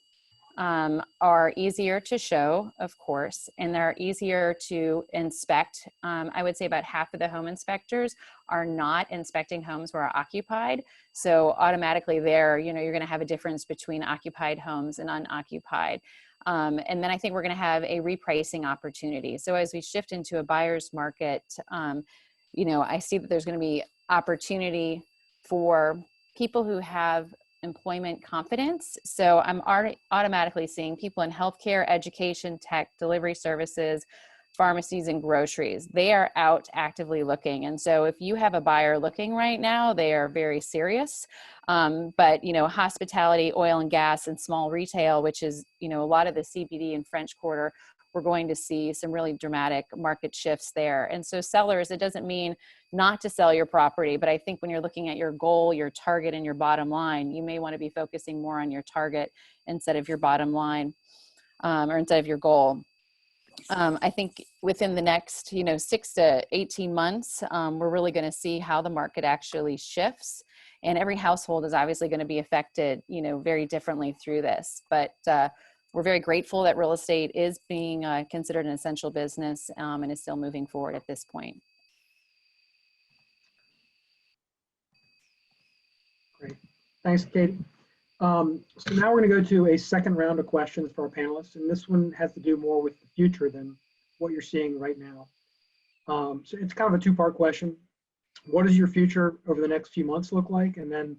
are easier to show, of course, and they're easier to inspect. I would say about half of the home inspectors are not inspecting homes who are occupied. So automatically there, you know, you're going to have a difference between occupied homes and unoccupied. And then I think we're going to have a repricing opportunity. So as we shift into a buyer's market, you know, I see that there's going to be opportunity for people who have employment confidence. So I'm automatically seeing people in healthcare, education, tech, delivery services, pharmacies, and groceries. They are out actively looking. And so if you have a buyer looking right now, they are very serious. But, you know, hospitality, oil and gas, and small retail, which is, you know, a lot of the CBD and French Quarter, we're going to see some really dramatic market shifts there. And so sellers, it doesn't mean not to sell your property, but I think when you're looking at your goal, your target, and your bottom line, you may want to be focusing more on your target instead of your bottom line, or instead of your goal. I think within the next, 6 to 18 months, we're really going to see how the market actually shifts. And every household is obviously going to be affected, very differently through this. But we're very grateful that real estate is being considered an essential business, and is still moving forward at this point. Great. Thanks, Katie. So now we're going to go to a second round of questions for our panelists, and this one has to do more with the future than what you're seeing right now. So it's kind of a two-part question. What does your future over the next few months look like? And then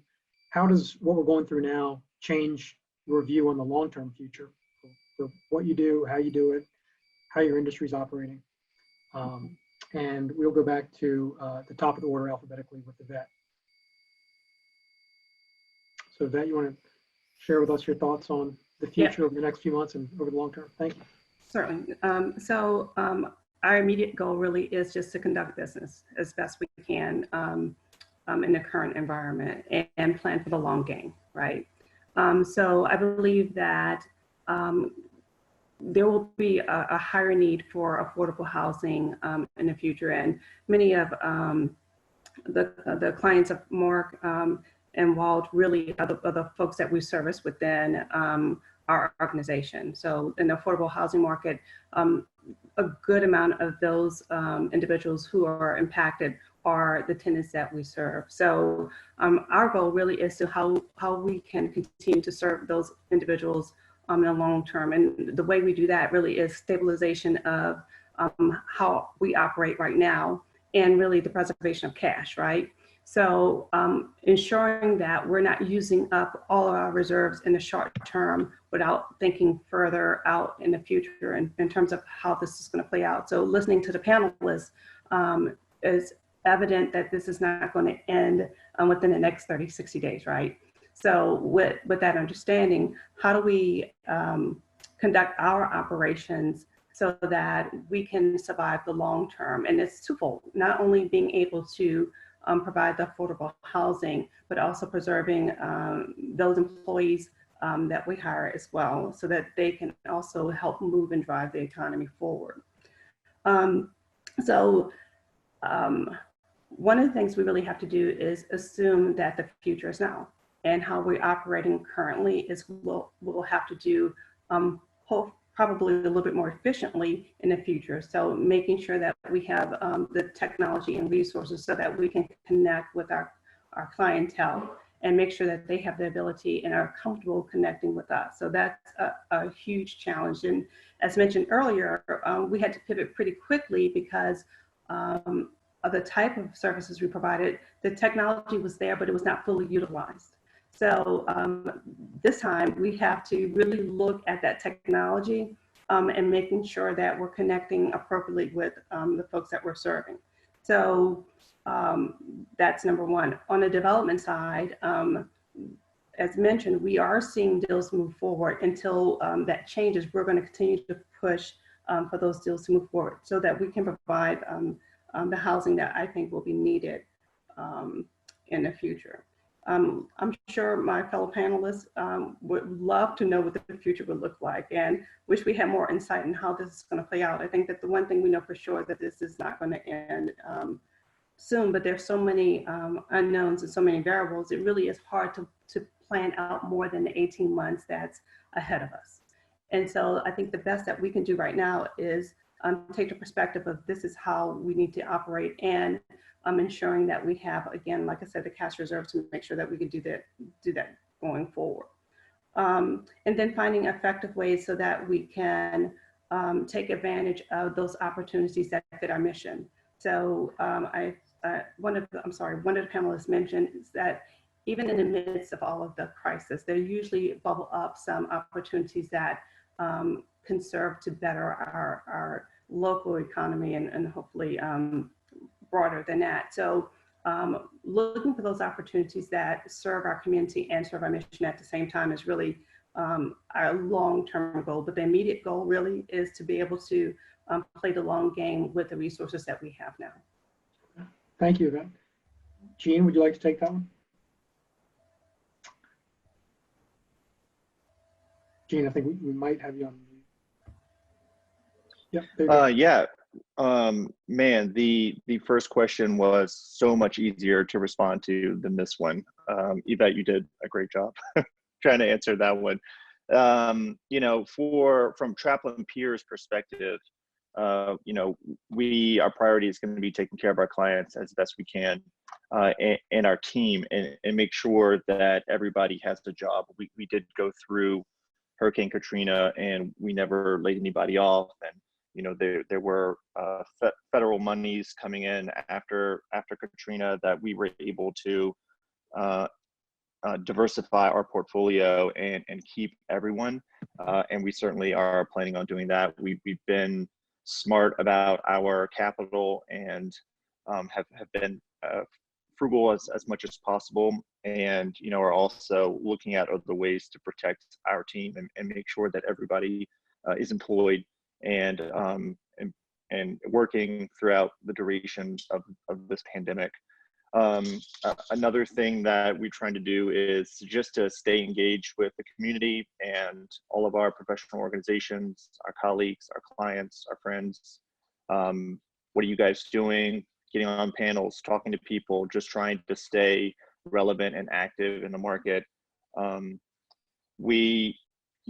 how does what we're going through now change your view on the long-term future for what you do, how you do it, how your industry is operating? And we'll go back to the top of the order alphabetically with the vet. So Vet, you want to share with us your thoughts on the future over the next few months and over the long term? Thank you. Certainly. Our immediate goal really is just to conduct business as best we can in the current environment and plan for the long game, right? So I believe that there will be a higher need for affordable housing in the future, and many of the clients of Mark and Walt really are the folks that we service within our organization. So in the affordable housing market, a good amount of those individuals who are impacted are the tenants that we serve. So our goal really is to how we can continue to serve those individuals in the long term. And the way we do that really is stabilization of how we operate right now, and really the preservation of cash, right? So ensuring that we're not using up all of our reserves in the short term without thinking further out in the future in terms of how this is going to play out. So listening to the panelists is evident that this is not going to end within the next 30, 60 days, right? So with that understanding, how do we conduct our operations so that we can survive the long term? And it's twofold, not only being able to provide the affordable housing, but also preserving those employees that we hire as well, so that they can also help move and drive the economy forward. One of the things we really have to do is assume that the future is now, and how we're operating currently is we'll have to do probably a little bit more efficiently in the future. So making sure that we have the technology and resources so that we can connect with our clientele and make sure that they have the ability and are comfortable connecting with us. So that's a huge challenge. And as mentioned earlier, we had to pivot pretty quickly because of the type of services we provided. The technology was there, but it was not fully utilized. So this time we have to really look at that technology and making sure that we're connecting appropriately with the folks that we're serving. So that's number one. On the development side, as mentioned, we are seeing deals move forward. Until that changes, we're going to continue to push for those deals to move forward so that we can provide the housing that I think will be needed in the future. I'm sure my fellow panelists would love to know what the future would look like, and wish we had more insight in how this is going to play out. I think that the one thing we know for sure that this is not going to end soon, but there's so many unknowns and so many variables. It really is hard to plan out more than the 18 months that's ahead of us. And so I think the best that we can do right now is take the perspective of this is how we need to operate, and ensuring that we have, again, like I said, the cash reserves to make sure that we can do that going forward. And then finding effective ways so that we can take advantage of those opportunities that fit our mission. So one of the panelists mentioned is that even in the midst of all of the crisis, there usually bubble up some opportunities that can serve to better our local economy and hopefully broader than that. So looking for those opportunities that serve our community and serve our mission at the same time is really our long-term goal. But the immediate goal really is to be able to play the long game with the resources that we have now. Thank you, Yvette. Jean, would you like to take that one? Jean, I think we might have you on mute. Yep. There you go. Yeah. Man, the first question was so much easier to respond to than this one. Yvette, you did a great job trying to answer that one. You know, from Traplin Peers perspective, you know, our priority is going to be taking care of our clients as best we can, and our team, and make sure that everybody has a job. We did go through Hurricane Katrina, and we never laid anybody off. And you know, there were federal monies coming in after Katrina that we were able to diversify our portfolio and keep everyone. And we certainly are planning on doing that. We've been smart about our capital and have been frugal as much as possible, and you know, are also looking at other ways to protect our team and make sure that everybody is employed and working throughout the duration of this pandemic. Another thing that we're trying to do is just to stay engaged with the community and all of our professional organizations, our colleagues, our clients, our friends. What are you guys doing? Getting on panels, talking to people, just trying to stay relevant and active in the market. You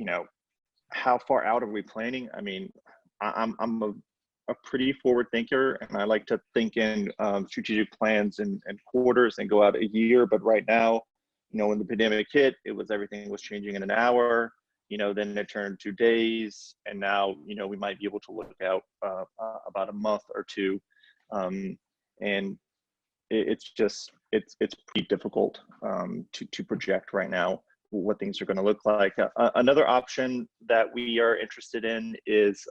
know, how far out are we planning? I mean, I'm a pretty forward thinker, and I like to think in strategic plans and quarters and go out a year. But right now, you know, when the pandemic hit, everything was changing in an hour. You know, then it turned to days, and now, you know, we might be able to look out about a month or two. And it's pretty difficult to project right now what things are going to look like. Another option that we are interested in is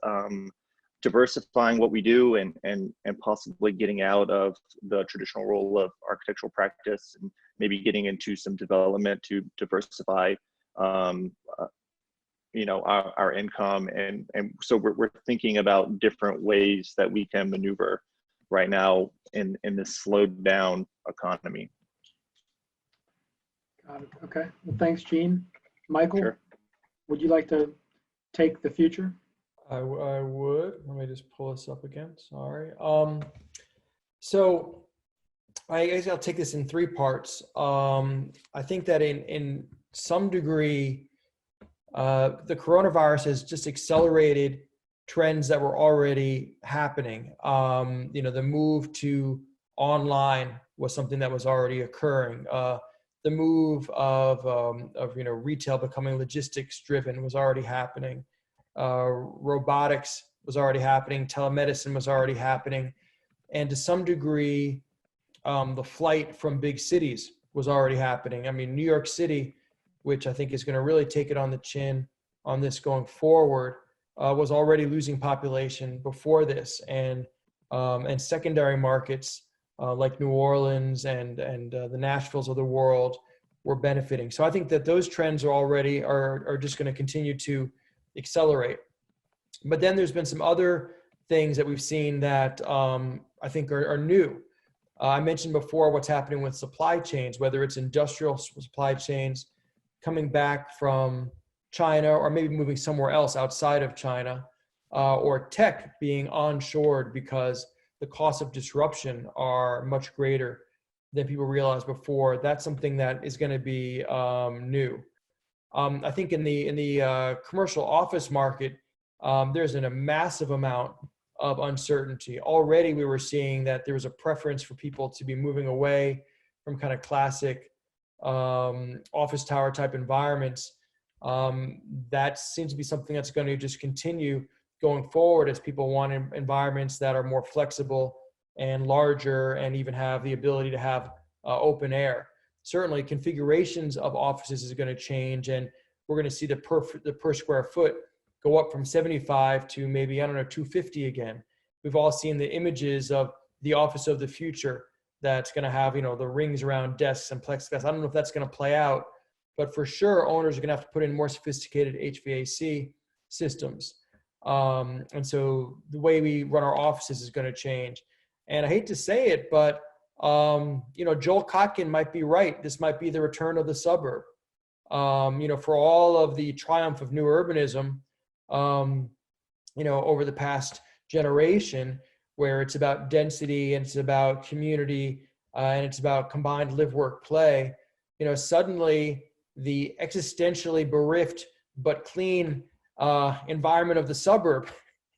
diversifying what we do and possibly getting out of the traditional role of architectural practice and maybe getting into some development to diversify you know, our income. And so we're thinking about different ways that we can maneuver right now in this slowed down economy. Got it. Okay. Well, thanks, Jean. Michael, Sure. Would you like to take the future? I would. Let me just pull this up again. Sorry. So I guess I'll take this in three parts. I think that in some degree, the coronavirus has just accelerated trends that were already happening. You know, the move to online was something that was already occurring. The move of you know, retail becoming logistics driven was already happening. Robotics was already happening. Telemedicine was already happening. And to some degree, the flight from big cities was already happening. I mean, New York City, which I think is going to really take it on the chin on this going forward, was already losing population before this, and secondary markets like New Orleans and the Nashvilles of the world were benefiting. So I think that those trends are just going to continue to accelerate. But then there's been some other things that we've seen that I think are new. I mentioned before what's happening with supply chains, whether it's industrial supply chains coming back from China or maybe moving somewhere else outside of China, or tech being onshored because the costs of disruption are much greater than people realized before. That's something that is going to be new. I think in the commercial office market, there's a massive amount of uncertainty. Already we were seeing that there was a preference for people to be moving away from kind of classic office tower type environments. That seems to be something that's going to just continue going forward as people want environments that are more flexible and larger and even have the ability to have open air. Certainly configurations of offices is going to change, and we're going to see the per square foot go up from 75 to maybe, I don't know, 250 again. We've all seen the images of the office of the future that's going to have, you know, the rings around desks and plexiglass. I don't know if that's going to play out, but for sure owners are going to have to put in more sophisticated HVAC systems. And so the way we run our offices is going to change. And I hate to say it, but Joel Kotkin might be right. This might be the return of the suburb. For all of the triumph of new urbanism, over the past generation, where it's about density and it's about community and it's about combined live, work, play, suddenly the existentially bereft but clean environment of the suburb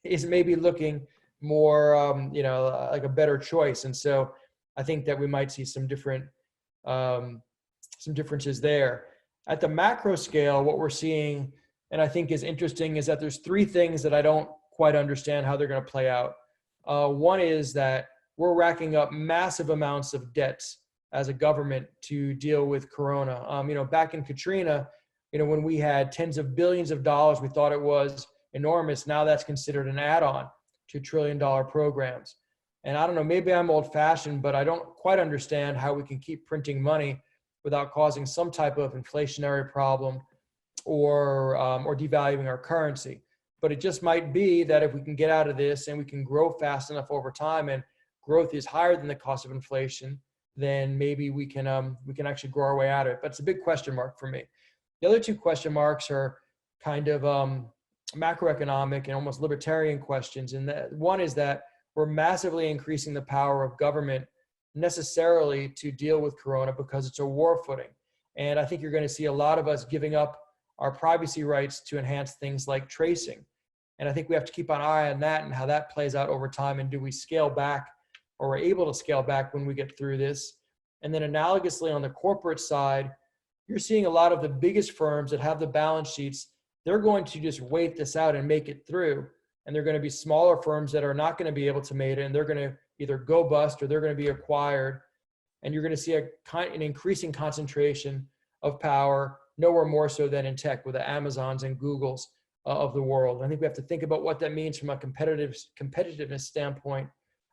is maybe looking more, like a better choice. And so I think that we might see some differences there. At the macro scale, what we're seeing, and I think is interesting, is that there's three things that I don't quite understand how they're going to play out. One is that we're racking up massive amounts of debts as a government to deal with Corona. Back in Katrina, when we had tens of billions of dollars, we thought it was enormous. Now that's considered an add-on to $1 trillion programs. And I don't know, maybe I'm old-fashioned, but I don't quite understand how we can keep printing money without causing some type of inflationary problem or devaluing our currency. But it just might be that if we can get out of this and we can grow fast enough over time, and growth is higher than the cost of inflation, then maybe we can actually grow our way out of it. But it's a big question mark for me. The other two question marks are kind of macroeconomic and almost libertarian questions. And one is that we're massively increasing the power of government necessarily to deal with Corona because it's a war footing. And I think you're going to see a lot of us giving up our privacy rights to enhance things like tracing. And I think we have to keep an eye on that and how that plays out over time. And do we scale back, or we're able to scale back when we get through this? And then analogously on the corporate side, you're seeing a lot of the biggest firms that have the balance sheets, they're going to just wait this out and make it through. And they're going to be smaller firms that are not going to be able to make it, and they're going to either go bust or they're going to be acquired. And you're going to see an increasing concentration of power, nowhere more so than in tech with the Amazons and Googles of the world. I think we have to think about what that means from a competitiveness standpoint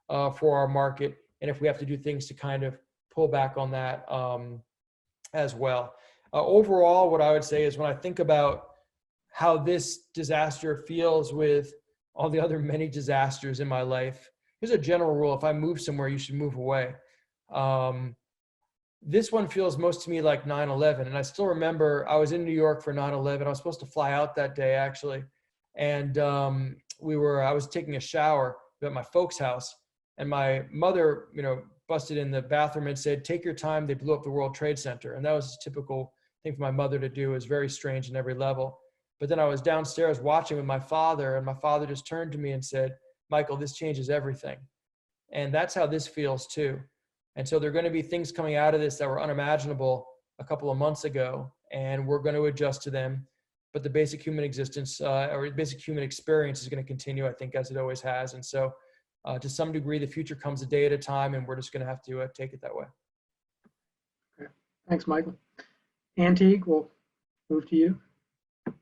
for our market, and if we have to do things to kind of pull back on that as well. Overall, what I would say is when I think about how this disaster feels with all the other many disasters in my life, here's a general rule: if I move somewhere, you should move away. This one feels most to me like 9/11. And I still remember I was in New York for 9/11. I was supposed to fly out that day, actually. And I was taking a shower at my folks' house, and my mother, busted in the bathroom and said, "Take your time. They blew up the World Trade Center." And that was a typical thing for my mother to do. It was very strange in every level. But then I was downstairs watching with my father, and my father just turned to me and said, "Michael, this changes everything." And that's how this feels too. And so there are going to be things coming out of this that were unimaginable a couple of months ago, and we're going to adjust to them. But the basic human existence or basic human experience is going to continue, I think, as it always has. And so to some degree, the future comes a day at a time, and we're just going to have to take it that way. Okay. Thanks, Michael. Antique, we'll move to you. I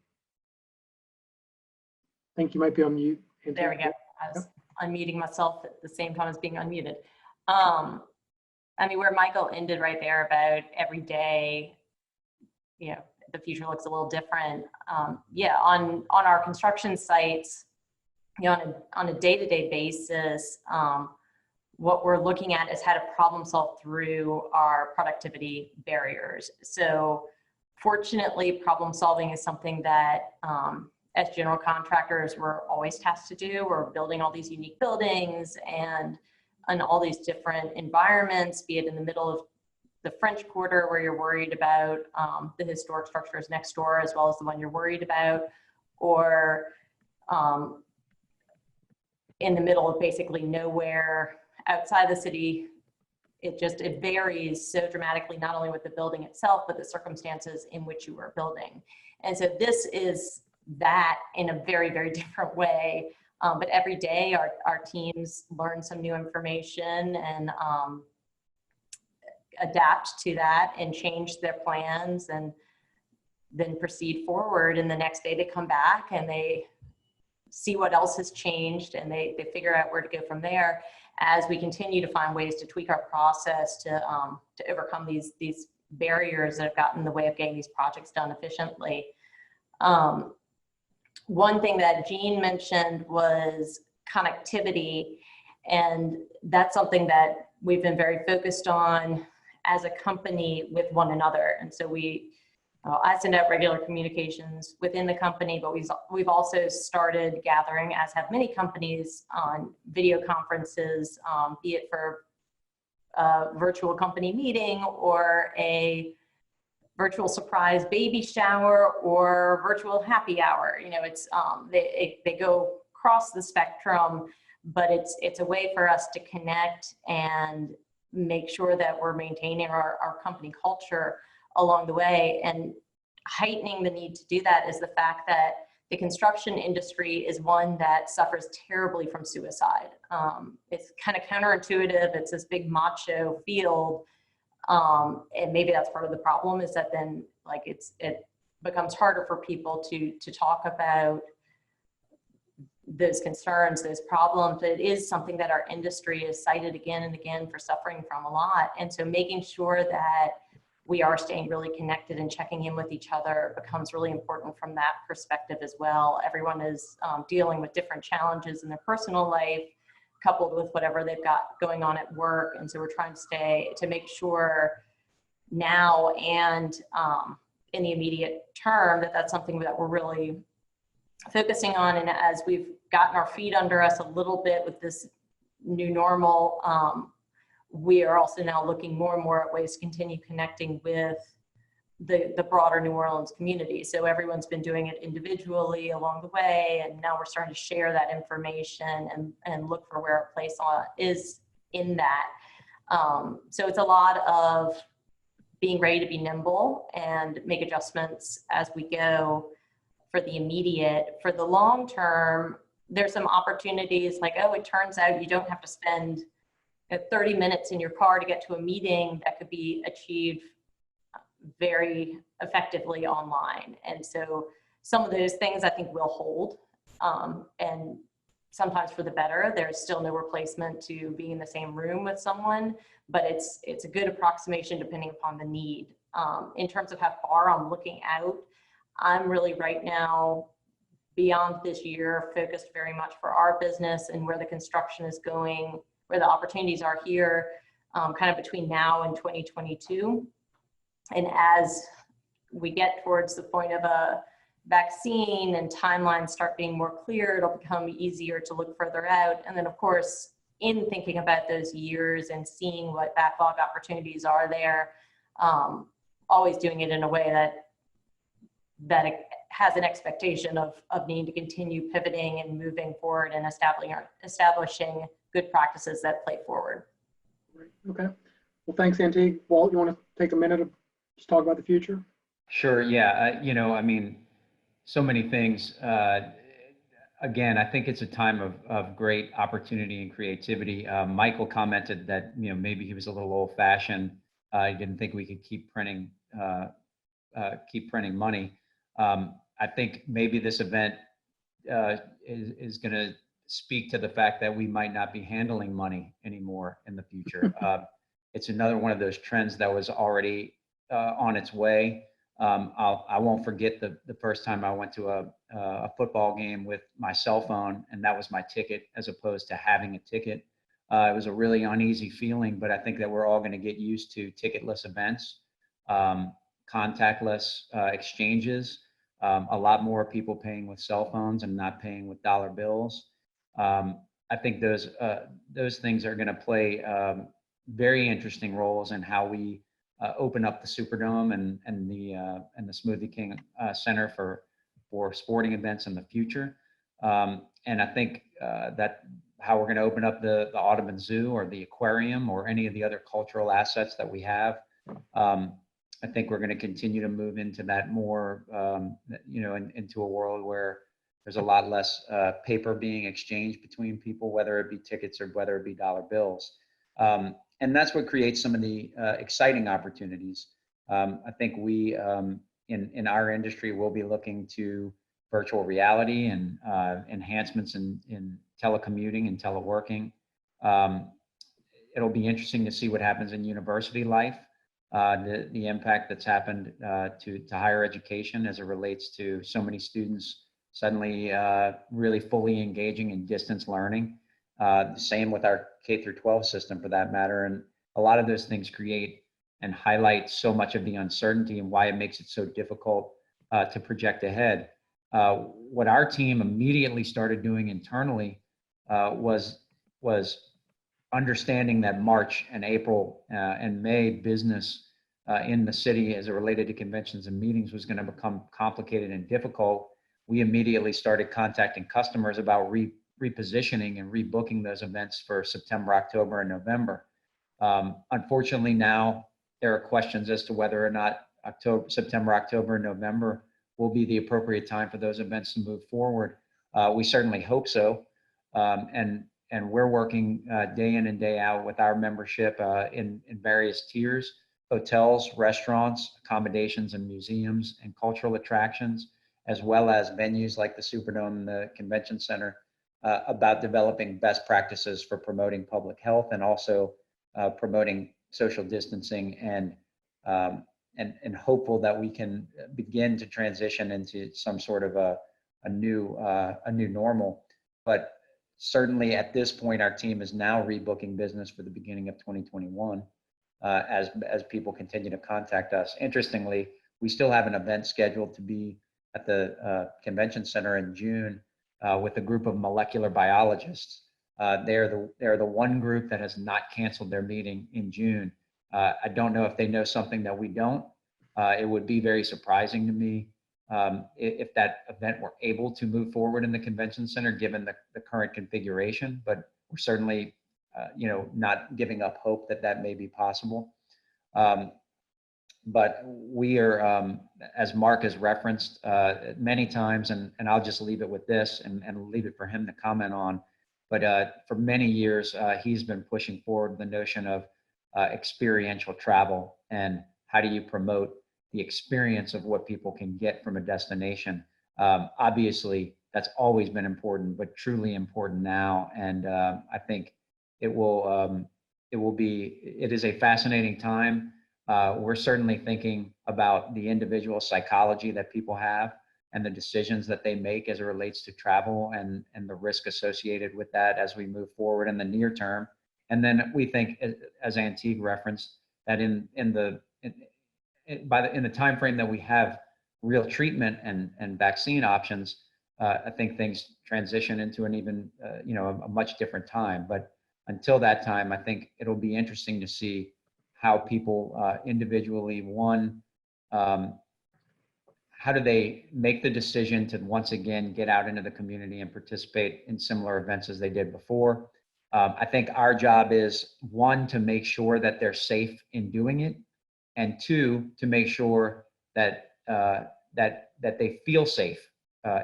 think you might be on mute. Antique. There we go. I was unmuting myself at the same time as being unmuted. Where Michael ended right there about every day, the future looks a little different. On our construction sites, on a day-to-day basis, what we're looking at is how to problem solve through our productivity barriers. So fortunately, problem solving is something that as general contractors, we're always tasked to do. We're building all these unique buildings and all these different environments, be it in the middle of the French Quarter where you're worried about the historic structures next door as well as the one you're worried about, or in the middle of basically nowhere outside the city. It varies so dramatically, not only with the building itself, but the circumstances in which you are building. And so this is that in a very, very different way. But every day our teams learn some new information and adapt to that and change their plans and then proceed forward. And the next day they come back and they see what else has changed and they figure out where to go from there as we continue to find ways to tweak our process to overcome these barriers that have gotten in the way of getting these projects done efficiently. One thing that Jean mentioned was connectivity, and that's something that we've been very focused on as a company with one another. And so I send out regular communications within the company, but we've also started gathering, as have many companies, on video conferences, be it for a virtual company meeting or a virtual surprise baby shower or virtual happy hour. You know, it's they go across the spectrum, but it's a way for us to connect and make sure that we're maintaining our company culture along the way. And heightening the need to do that is the fact that the construction industry is one that suffers terribly from suicide. It's kind of counterintuitive. It's this big macho field. And maybe that's part of the problem, is that then like it becomes harder for people to talk about those concerns, those problems. It is something that our industry is cited again and again for suffering from a lot. And so making sure that we are staying really connected and checking in with each other becomes really important from that perspective as well. Everyone is dealing with different challenges in their personal life, coupled with whatever they've got going on at work. And so we're trying to make sure now and in the immediate term that that's something that we're really focusing on. And as we've gotten our feet under us a little bit with this new normal, we are also now looking more and more at ways to continue connecting with the broader New Orleans community. So everyone's been doing it individually along the way, and now we're starting to share that information and look for where our place is in that. So it's a lot of being ready to be nimble and make adjustments as we go for the immediate. For the long term, there's some opportunities like, oh, it turns out you don't have to spend 30 minutes in your car to get to a meeting that could be achieved very effectively online. And so some of those things I think will hold, and sometimes for the better. There's still no replacement to being in the same room with someone, but it's a good approximation depending upon the need. In terms of how far I'm looking out, I'm really right now beyond this year focused very much for our business and where the construction is going, where the opportunities are here, kind of between now and 2022. And as we get towards the point of a vaccine and timelines start being more clear, it'll become easier to look further out. And then of course, in thinking about those years and seeing what backlog opportunities are there, always doing it in a way that it has an expectation of needing to continue pivoting and moving forward and establishing good practices that play forward. Great. Okay. Well, thanks, Antique. Walt, you want to take a minute to just talk about the future? Sure. Yeah. I mean, so many things. Again, I think it's a time of great opportunity and creativity. Michael commented that, maybe he was a little old fashioned. He didn't think we could keep printing money. I think maybe this event is going to speak to the fact that we might not be handling money anymore in the future. It's another one of those trends that was already on its way. I won't forget the first time I went to a football game with my cell phone, and that was my ticket as opposed to having a ticket. It was a really uneasy feeling, but I think that we're all going to get used to ticketless events, contactless exchanges, a lot more people paying with cell phones and not paying with dollar bills. I think those things are going to play very interesting roles in how we open up the Superdome and the Smoothie King Center for sporting events in the future. And I think that how we're going to open up the Audubon Zoo or the aquarium or any of the other cultural assets that we have. I think we're going to continue to move into that more, into a world where there's a lot less paper being exchanged between people, whether it be tickets or whether it be dollar bills. And that's what creates some of the exciting opportunities. I think we, in our industry, will be looking to virtual reality and enhancements in telecommuting and teleworking. It'll be interesting to see what happens in university life. the impact that's happened to higher education as it relates to so many students suddenly really fully engaging in distance learning. The same with our K through 12 system for that matter. And a lot of those things create and highlight so much of the uncertainty and why it makes it so difficult to project ahead. What our team immediately started doing internally was understanding that March and April and May business in the city as it related to conventions and meetings was going to become complicated and difficult. We immediately started contacting customers about repositioning and rebooking those events for September, October, and November. Unfortunately, now there are questions as to whether or not September, October, and November will be the appropriate time for those events to move forward. We certainly hope so. And we're working day in and day out with our membership in various tiers: hotels, restaurants, accommodations, and museums, and cultural attractions, as well as venues like the Superdome and the Convention Center, about developing best practices for promoting public health and also promoting social distancing, and hopeful that we can begin to transition into some sort of a new normal. But certainly at this point, our team is now rebooking business for the beginning of 2021 as people continue to contact us. Interestingly, we still have an event scheduled to be at the Convention Center in June with a group of molecular biologists. They're the one group that has not canceled their meeting in June. I don't know if they know something that we don't. It would be very surprising to me if that event were able to move forward in the Convention Center, given the current configuration, but we're certainly not giving up hope that that may be possible. But we are, as Mark has referenced many times, and I'll just leave it with this and leave it for him to comment on, but for many years, he's been pushing forward the notion of experiential travel and how do you promote the experience of what people can get from a destination. Obviously, that's always been important, but truly important now. And I think it is a fascinating time. We're certainly thinking about the individual psychology that people have and the decisions that they make as it relates to travel and the risk associated with that as we move forward in the near term. And then we think, as Antique referenced, that in the time frame that we have real treatment and vaccine options, I think things transition into an even a much different time. But until that time, I think it'll be interesting to see how people individually, how do they make the decision to once again get out into the community and participate in similar events as they did before. I think our job is, one, to make sure that they're safe in doing it, and two, to make sure that that they feel safe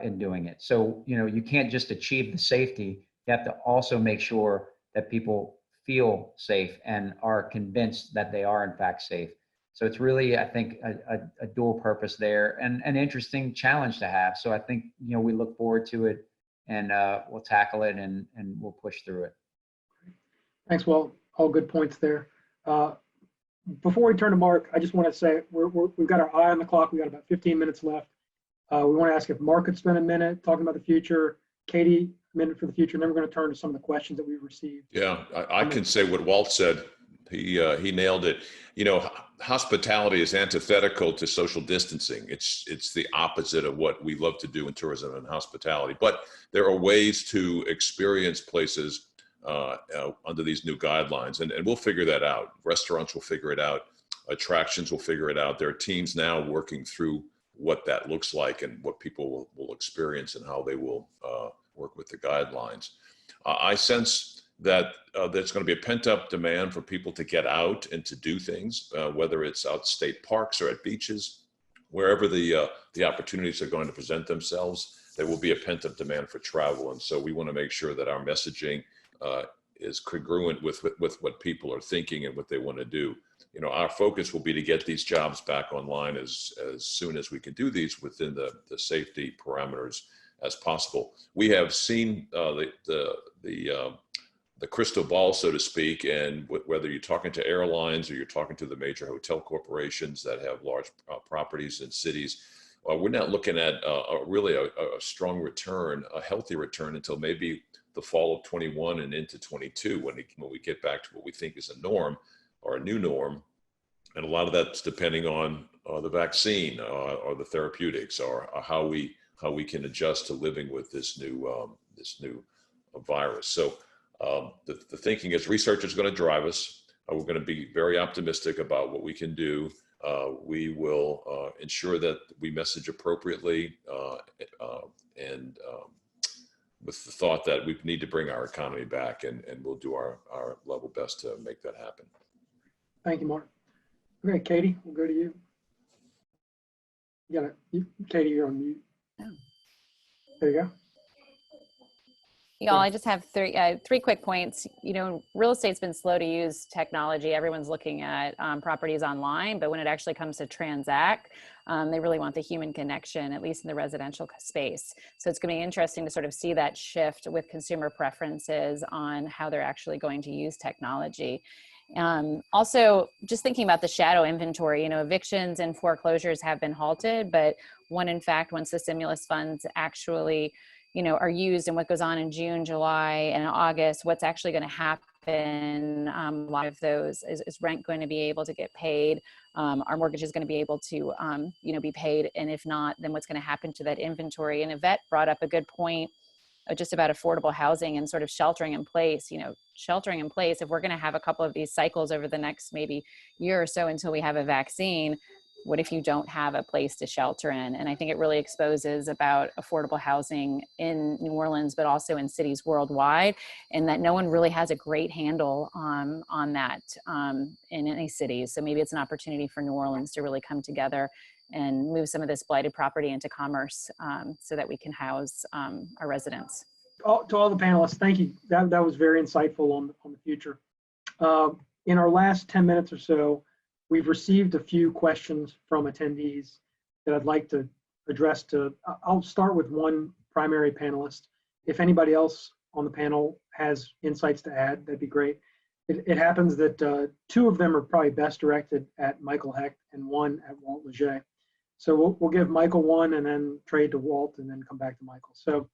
in doing it. So you can't just achieve the safety; you have to also make sure that people feel safe and are convinced that they are in fact safe. So it's really, I think, a dual purpose there, and an interesting challenge to have. So I think we look forward to it, and we'll tackle it and we'll push through it. Thanks, Walt. All good points there. Before we turn to Mark, I just want to say we've got our eye on the clock. We've got about 15 minutes left. We want to ask if Mark could spend a minute talking about the future, Katie, a minute for the future, and then we're going to turn to some of the questions that we've received. Yeah, I can say what Walt said. He nailed it. Hospitality is antithetical to social distancing. It's the opposite of what we love to do in tourism and hospitality. But there are ways to experience places under these new guidelines, and we'll figure that out. Restaurants will figure it out. Attractions will figure it out. There are teams now working through what that looks like and what people will experience and how they will work with the guidelines. I sense that there's going to be a pent-up demand for people to get out and to do things, whether it's out state parks or at beaches, wherever the opportunities are going to present themselves. There will be a pent-up demand for travel, and so we want to make sure that our messaging is congruent with what people are thinking and what they want to do. Our focus will be to get these jobs back online as soon as we can do these within the safety parameters as possible. We have seen the the crystal ball, so to speak, and whether you're talking to airlines or you're talking to the major hotel corporations that have large properties in cities, we're not looking at really a strong return, a healthy return, until maybe the fall of 21 and into 22, when we get back to what we think is a norm or a new norm. And a lot of that's depending on the vaccine or the therapeutics, or how we can adjust to living with this new virus. So the thinking is research is going to drive us. We're going to be very optimistic about what we can do. We will ensure that we message appropriately and with the thought that we need to bring our economy back, and we'll do our level best to make that happen. Thank you, Mark. Okay, Katie, we'll go to you. Katie, you're on mute. Oh. There you go. Y'all, I just have three quick points. You know, real estate's been slow to use technology. Everyone's looking at properties online, but when it actually comes to transact, they really want the human connection, at least in the residential space. So it's going to be interesting to sort of see that shift with consumer preferences on how they're actually going to use technology. Also, just thinking about the shadow inventory, you know, evictions and foreclosures have been halted, but in fact, once the stimulus funds actually, you know, are used, and what goes on in June, July, and August, what's actually going to happen? A lot of those is rent going to be able to get paid? Our mortgage is going to be able to, you know, be paid, and if not, then what's going to happen to that inventory? And Yvette brought up a good point just about affordable housing and sort of sheltering in place. You know, sheltering in place, if we're going to have a couple of these cycles over the next maybe year or so until we have a vaccine, what if you don't have a place to shelter in? And I think it really exposes about affordable housing in New Orleans, but also in cities worldwide, and that no one really has a great handle on that in any cities. So maybe it's an opportunity for New Orleans to really come together and move some of this blighted property into commerce so that we can house our residents. To all the panelists, thank you. That was very insightful on the future. In our last 10 minutes or so, we've received a few questions from attendees that I'd like to address I'll start with one primary panelist. If anybody else on the panel has insights to add, that'd be great. It happens that two of them are probably best directed at Michael Hecht and one at Walt Leger. So we'll give Michael one and then trade to Walt and then come back to Michael. So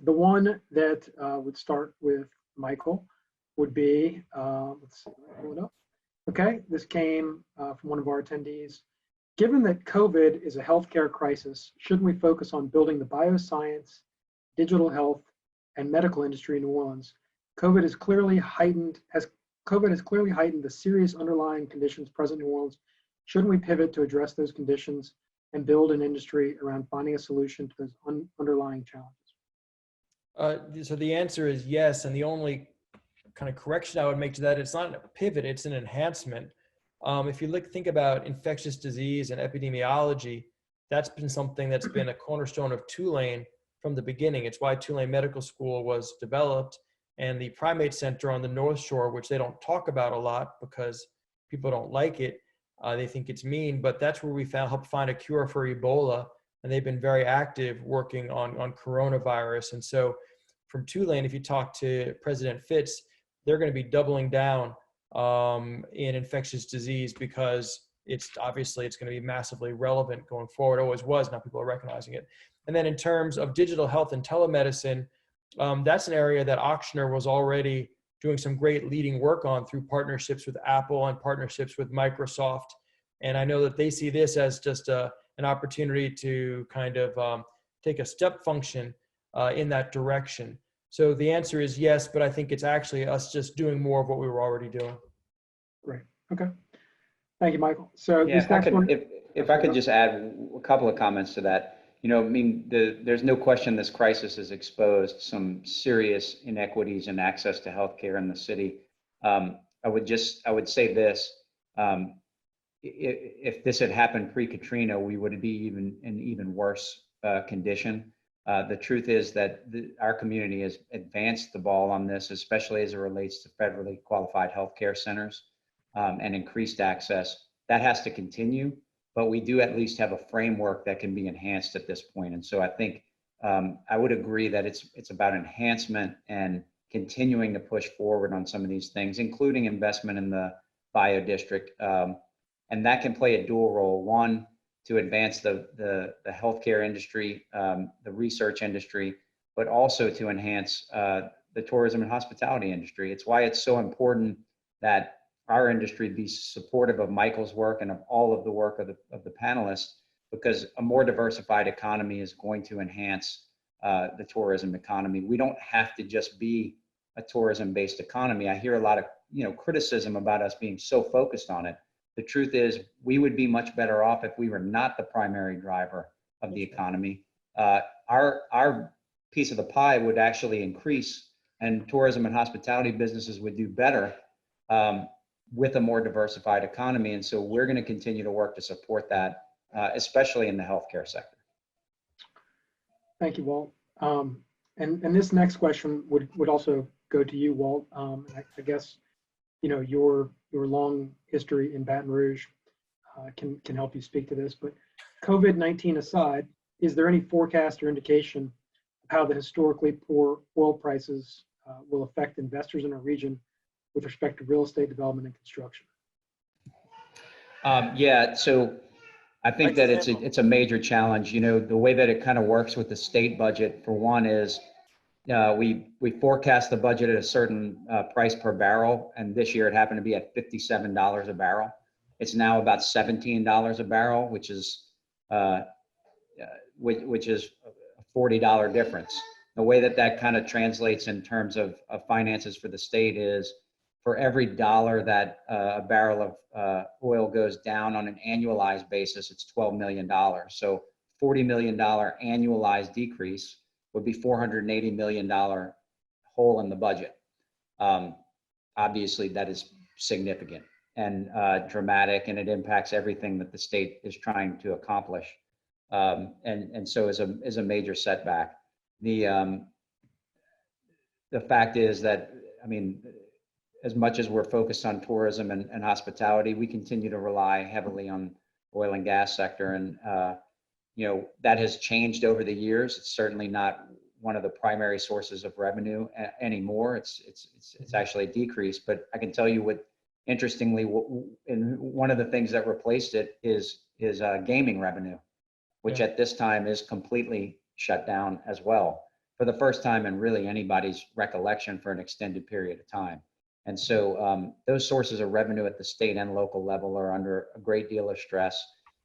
the one that would start with Michael would be, let's see, pull it up. Okay, this came from one of our attendees. Given that COVID is a healthcare crisis, shouldn't we focus on building the bioscience, digital health, and medical industry in New Orleans? COVID has clearly heightened the serious underlying conditions present in New Orleans. Shouldn't we pivot to address those conditions and build an industry around finding a solution to those underlying challenges? So the answer is yes, and the only kind of correction I would make to that, it's not a pivot, it's an enhancement. If you think about infectious disease and epidemiology, that's been something that's been a cornerstone of Tulane from the beginning. It's why Tulane Medical School was developed, and the Primate Center on the North Shore, which they don't talk about a lot because people don't like it. They think it's mean, but that's where we helped find a cure for Ebola, and they've been very active working on coronavirus. And so from Tulane, if you talk to President Fitz, they're going to be doubling down in infectious disease because it's going to be massively relevant going forward. It always was, now people are recognizing it. And then in terms of digital health and telemedicine, that's an area that Auctioner was already doing some great leading work on through partnerships with Apple and partnerships with Microsoft. And I know that they see this as just an opportunity to kind of take a step function in that direction. So the answer is yes, but I think it's actually us just doing more of what we were already doing. Great. Okay. Thank you, Michael. So yeah, if I could just add a couple of comments to that. You know, I mean, there's no question this crisis has exposed some serious inequities in access to healthcare in the city. I would say this: if this had happened pre-Katrina, we would be in even worse condition. The truth is that our community has advanced the ball on this, especially as it relates to federally qualified healthcare centers and increased access. That has to continue, but we do at least have a framework that can be enhanced at this point. And so I think I would agree that it's about enhancement and continuing to push forward on some of these things, including investment in the bio district. And that can play a dual role. One, to advance the healthcare industry, the research industry, but also to enhance the tourism and hospitality industry. It's why it's so important that our industry be supportive of Michael's work and of all of the work of the panelists, because a more diversified economy is going to enhance the tourism economy. We don't have to just be a tourism-based economy. I hear a lot of criticism about us being so focused on it. The truth is, we would be much better off if we were not the primary driver of the economy. Our piece of the pie would actually increase, and tourism and hospitality businesses would do better with a more diversified economy. And so we're going to continue to work to support that, especially in the healthcare sector. Thank you, Walt. And this next question would also go to you, Walt. I guess your long history in Baton Rouge can help you speak to this. But COVID-19 aside, is there any forecast or indication of how the historically poor oil prices will affect investors in our region with respect to real estate development and construction? Yeah, so I think that it's a major challenge. The way that it kind of works with the state budget, for one, is we forecast the budget at a certain price per barrel, and this year it happened to be at $57 a barrel. It's now about $17 a barrel, which is a $40 difference. The way that kind of translates in terms of finances for the state is, for every dollar that a barrel of oil goes down on an annualized basis, it's $12 million. So $40 million annualized decrease would be $480 million hole in the budget. Obviously, that is significant and dramatic, and it impacts everything that the state is trying to accomplish. And so is a major setback. The fact is that, as much as we're focused on tourism and hospitality, we continue to rely heavily on oil and gas sector. And, that has changed over the years. It's certainly not one of the primary sources of revenue anymore. It's actually a decrease. But I can tell you interestingly, one of the things that replaced it is gaming revenue, which at this time is completely shut down as well, for the first time in really anybody's recollection for an extended period of time. And so those sources of revenue at the state and local level are under a great deal of stress.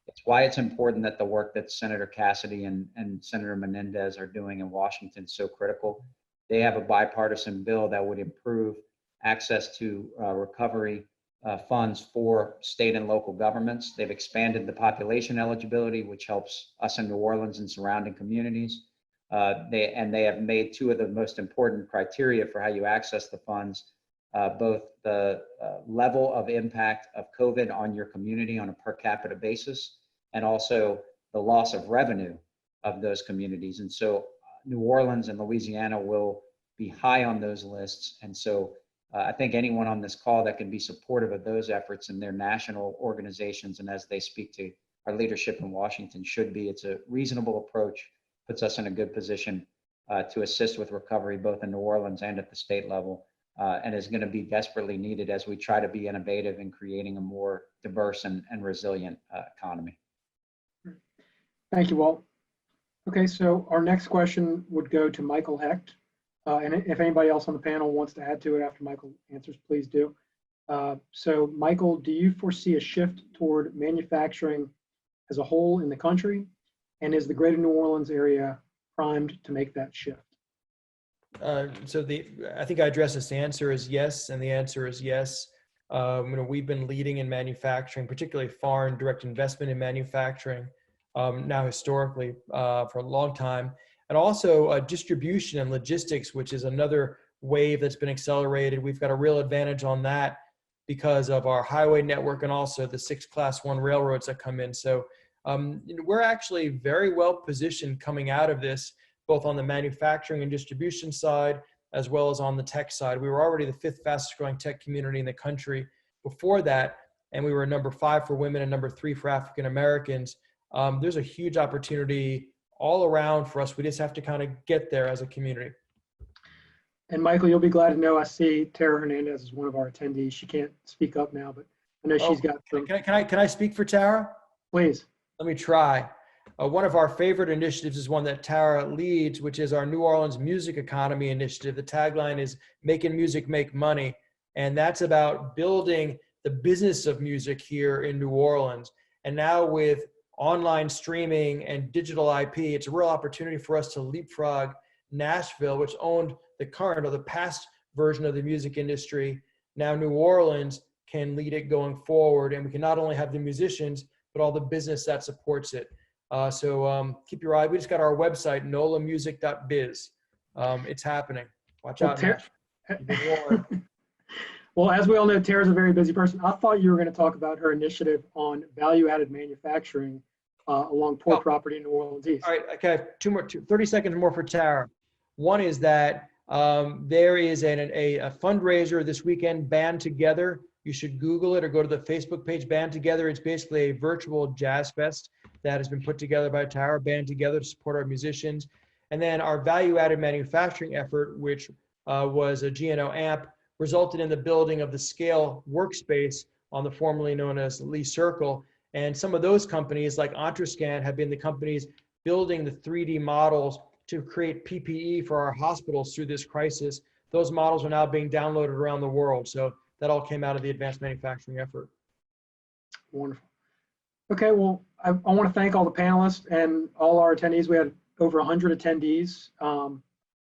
It's why it's important that the work that Senator Cassidy and Senator Menendez are doing in Washington is so critical. They have a bipartisan bill that would improve access to recovery funds for state and local governments. They've expanded the population eligibility, which helps us in New Orleans and surrounding communities. They have made two of the most important criteria for how you access the funds, both the level of impact of COVID on your community on a per capita basis, and also the loss of revenue of those communities. And so New Orleans and Louisiana will be high on those lists. And so I think anyone on this call that can be supportive of those efforts in their national organizations, and as they speak to our leadership in Washington, should be. It's a reasonable approach, puts us in a good position to assist with recovery, both in New Orleans and at the state level. And is going to be desperately needed as we try to be innovative in creating a more diverse and resilient economy. Thank you, Walt. Okay, so our next question would go to Michael Hecht. And if anybody else on the panel wants to add to it after Michael answers, please do. So Michael, do you foresee a shift toward manufacturing as a whole in the country? And is the greater New Orleans area primed to make that shift? So I think I addressed this. The answer is yes, and the answer is yes. We've been leading in manufacturing, particularly foreign direct investment in manufacturing, now historically for a long time, and also distribution and logistics, which is another wave that's been accelerated. We've got a real advantage on that because of our highway network and also the 6 Class 1 railroads that come in. So we're actually very well positioned coming out of this, both on the manufacturing and distribution side, as well as on the tech side. We were already the 5th fastest growing tech community in the country before that, and we were number 5 for women and number 3 for African Americans. There's a huge opportunity all around for us. We just have to kind of get there as a community. And Michael, you'll be glad to know I see Tara Hernandez is one of our attendees. She can't speak up now, but I know she's got some. Can I speak for Tara? Please. Let me try. One of our favorite initiatives is one that Tara leads, which is our New Orleans Music Economy Initiative. The tagline is "Making Music Make Money," and that's about building the business of music here in New Orleans. And now with online streaming and digital IP, it's a real opportunity for us to leapfrog Nashville, which owned the current or the past version of the music industry. Now New Orleans can lead it going forward, and we can not only have the musicians, but all the business that supports it. So keep your eye. We just got our website, nolamusic.biz. It's happening. Watch out. Well, as we all know, Tara's a very busy person. I thought you were going to talk about her initiative on value-added manufacturing along Port Property in New Orleans East. All right, okay, 30 seconds more for Tara. One is that there is a fundraiser this weekend, Band Together. You should Google it or go to the Facebook page, Band Together. It's basically a virtual jazz fest that has been put together by Tara, Band Together, to support our musicians. And then our value-added manufacturing effort, which was a GNO AMP, resulted in the building of the Scale workspace on the formerly known as Lee Circle. And some of those companies like Entrescan have been the companies building the 3D models to create PPE for our hospitals through this crisis. Those models are now being downloaded around the world. So that all came out of the advanced manufacturing effort. Wonderful. Okay, well, I want to thank all the panelists and all our attendees. We had over 100 attendees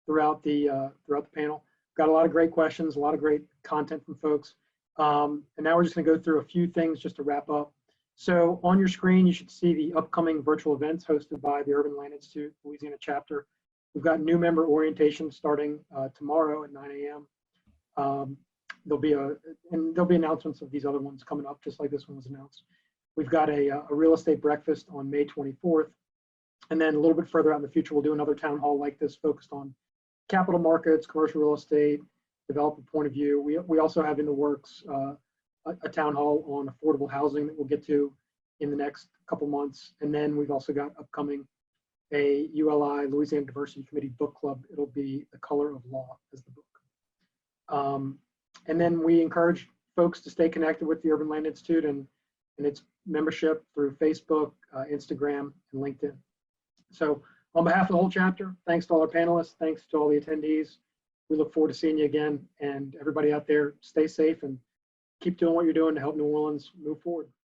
throughout the panel. Got a lot of great questions, a lot of great content from folks. And now we're just going to go through a few things just to wrap up. So on your screen, you should see the upcoming virtual events hosted by the Urban Land Institute Louisiana chapter. We've got new member orientation starting tomorrow at 9 a.m. There'll be announcements of these other ones coming up, just like this one was announced. We've got a real estate breakfast on May 24th. And then a little bit further out in the future, we'll do another town hall like this focused on capital markets, commercial real estate, developer point of view. We also have in the works a town hall on affordable housing that we'll get to in the next couple months. And then we've also got upcoming a ULI Louisiana Diversity Committee book club. It'll be The Color of Law as the book. And then we encourage folks to stay connected with the Urban Land Institute and its membership through Facebook, Instagram, and LinkedIn. So on behalf of the whole chapter, thanks to all our panelists, thanks to all the attendees. We look forward to seeing you again, and everybody out there, stay safe and keep doing what you're doing to help New Orleans move forward.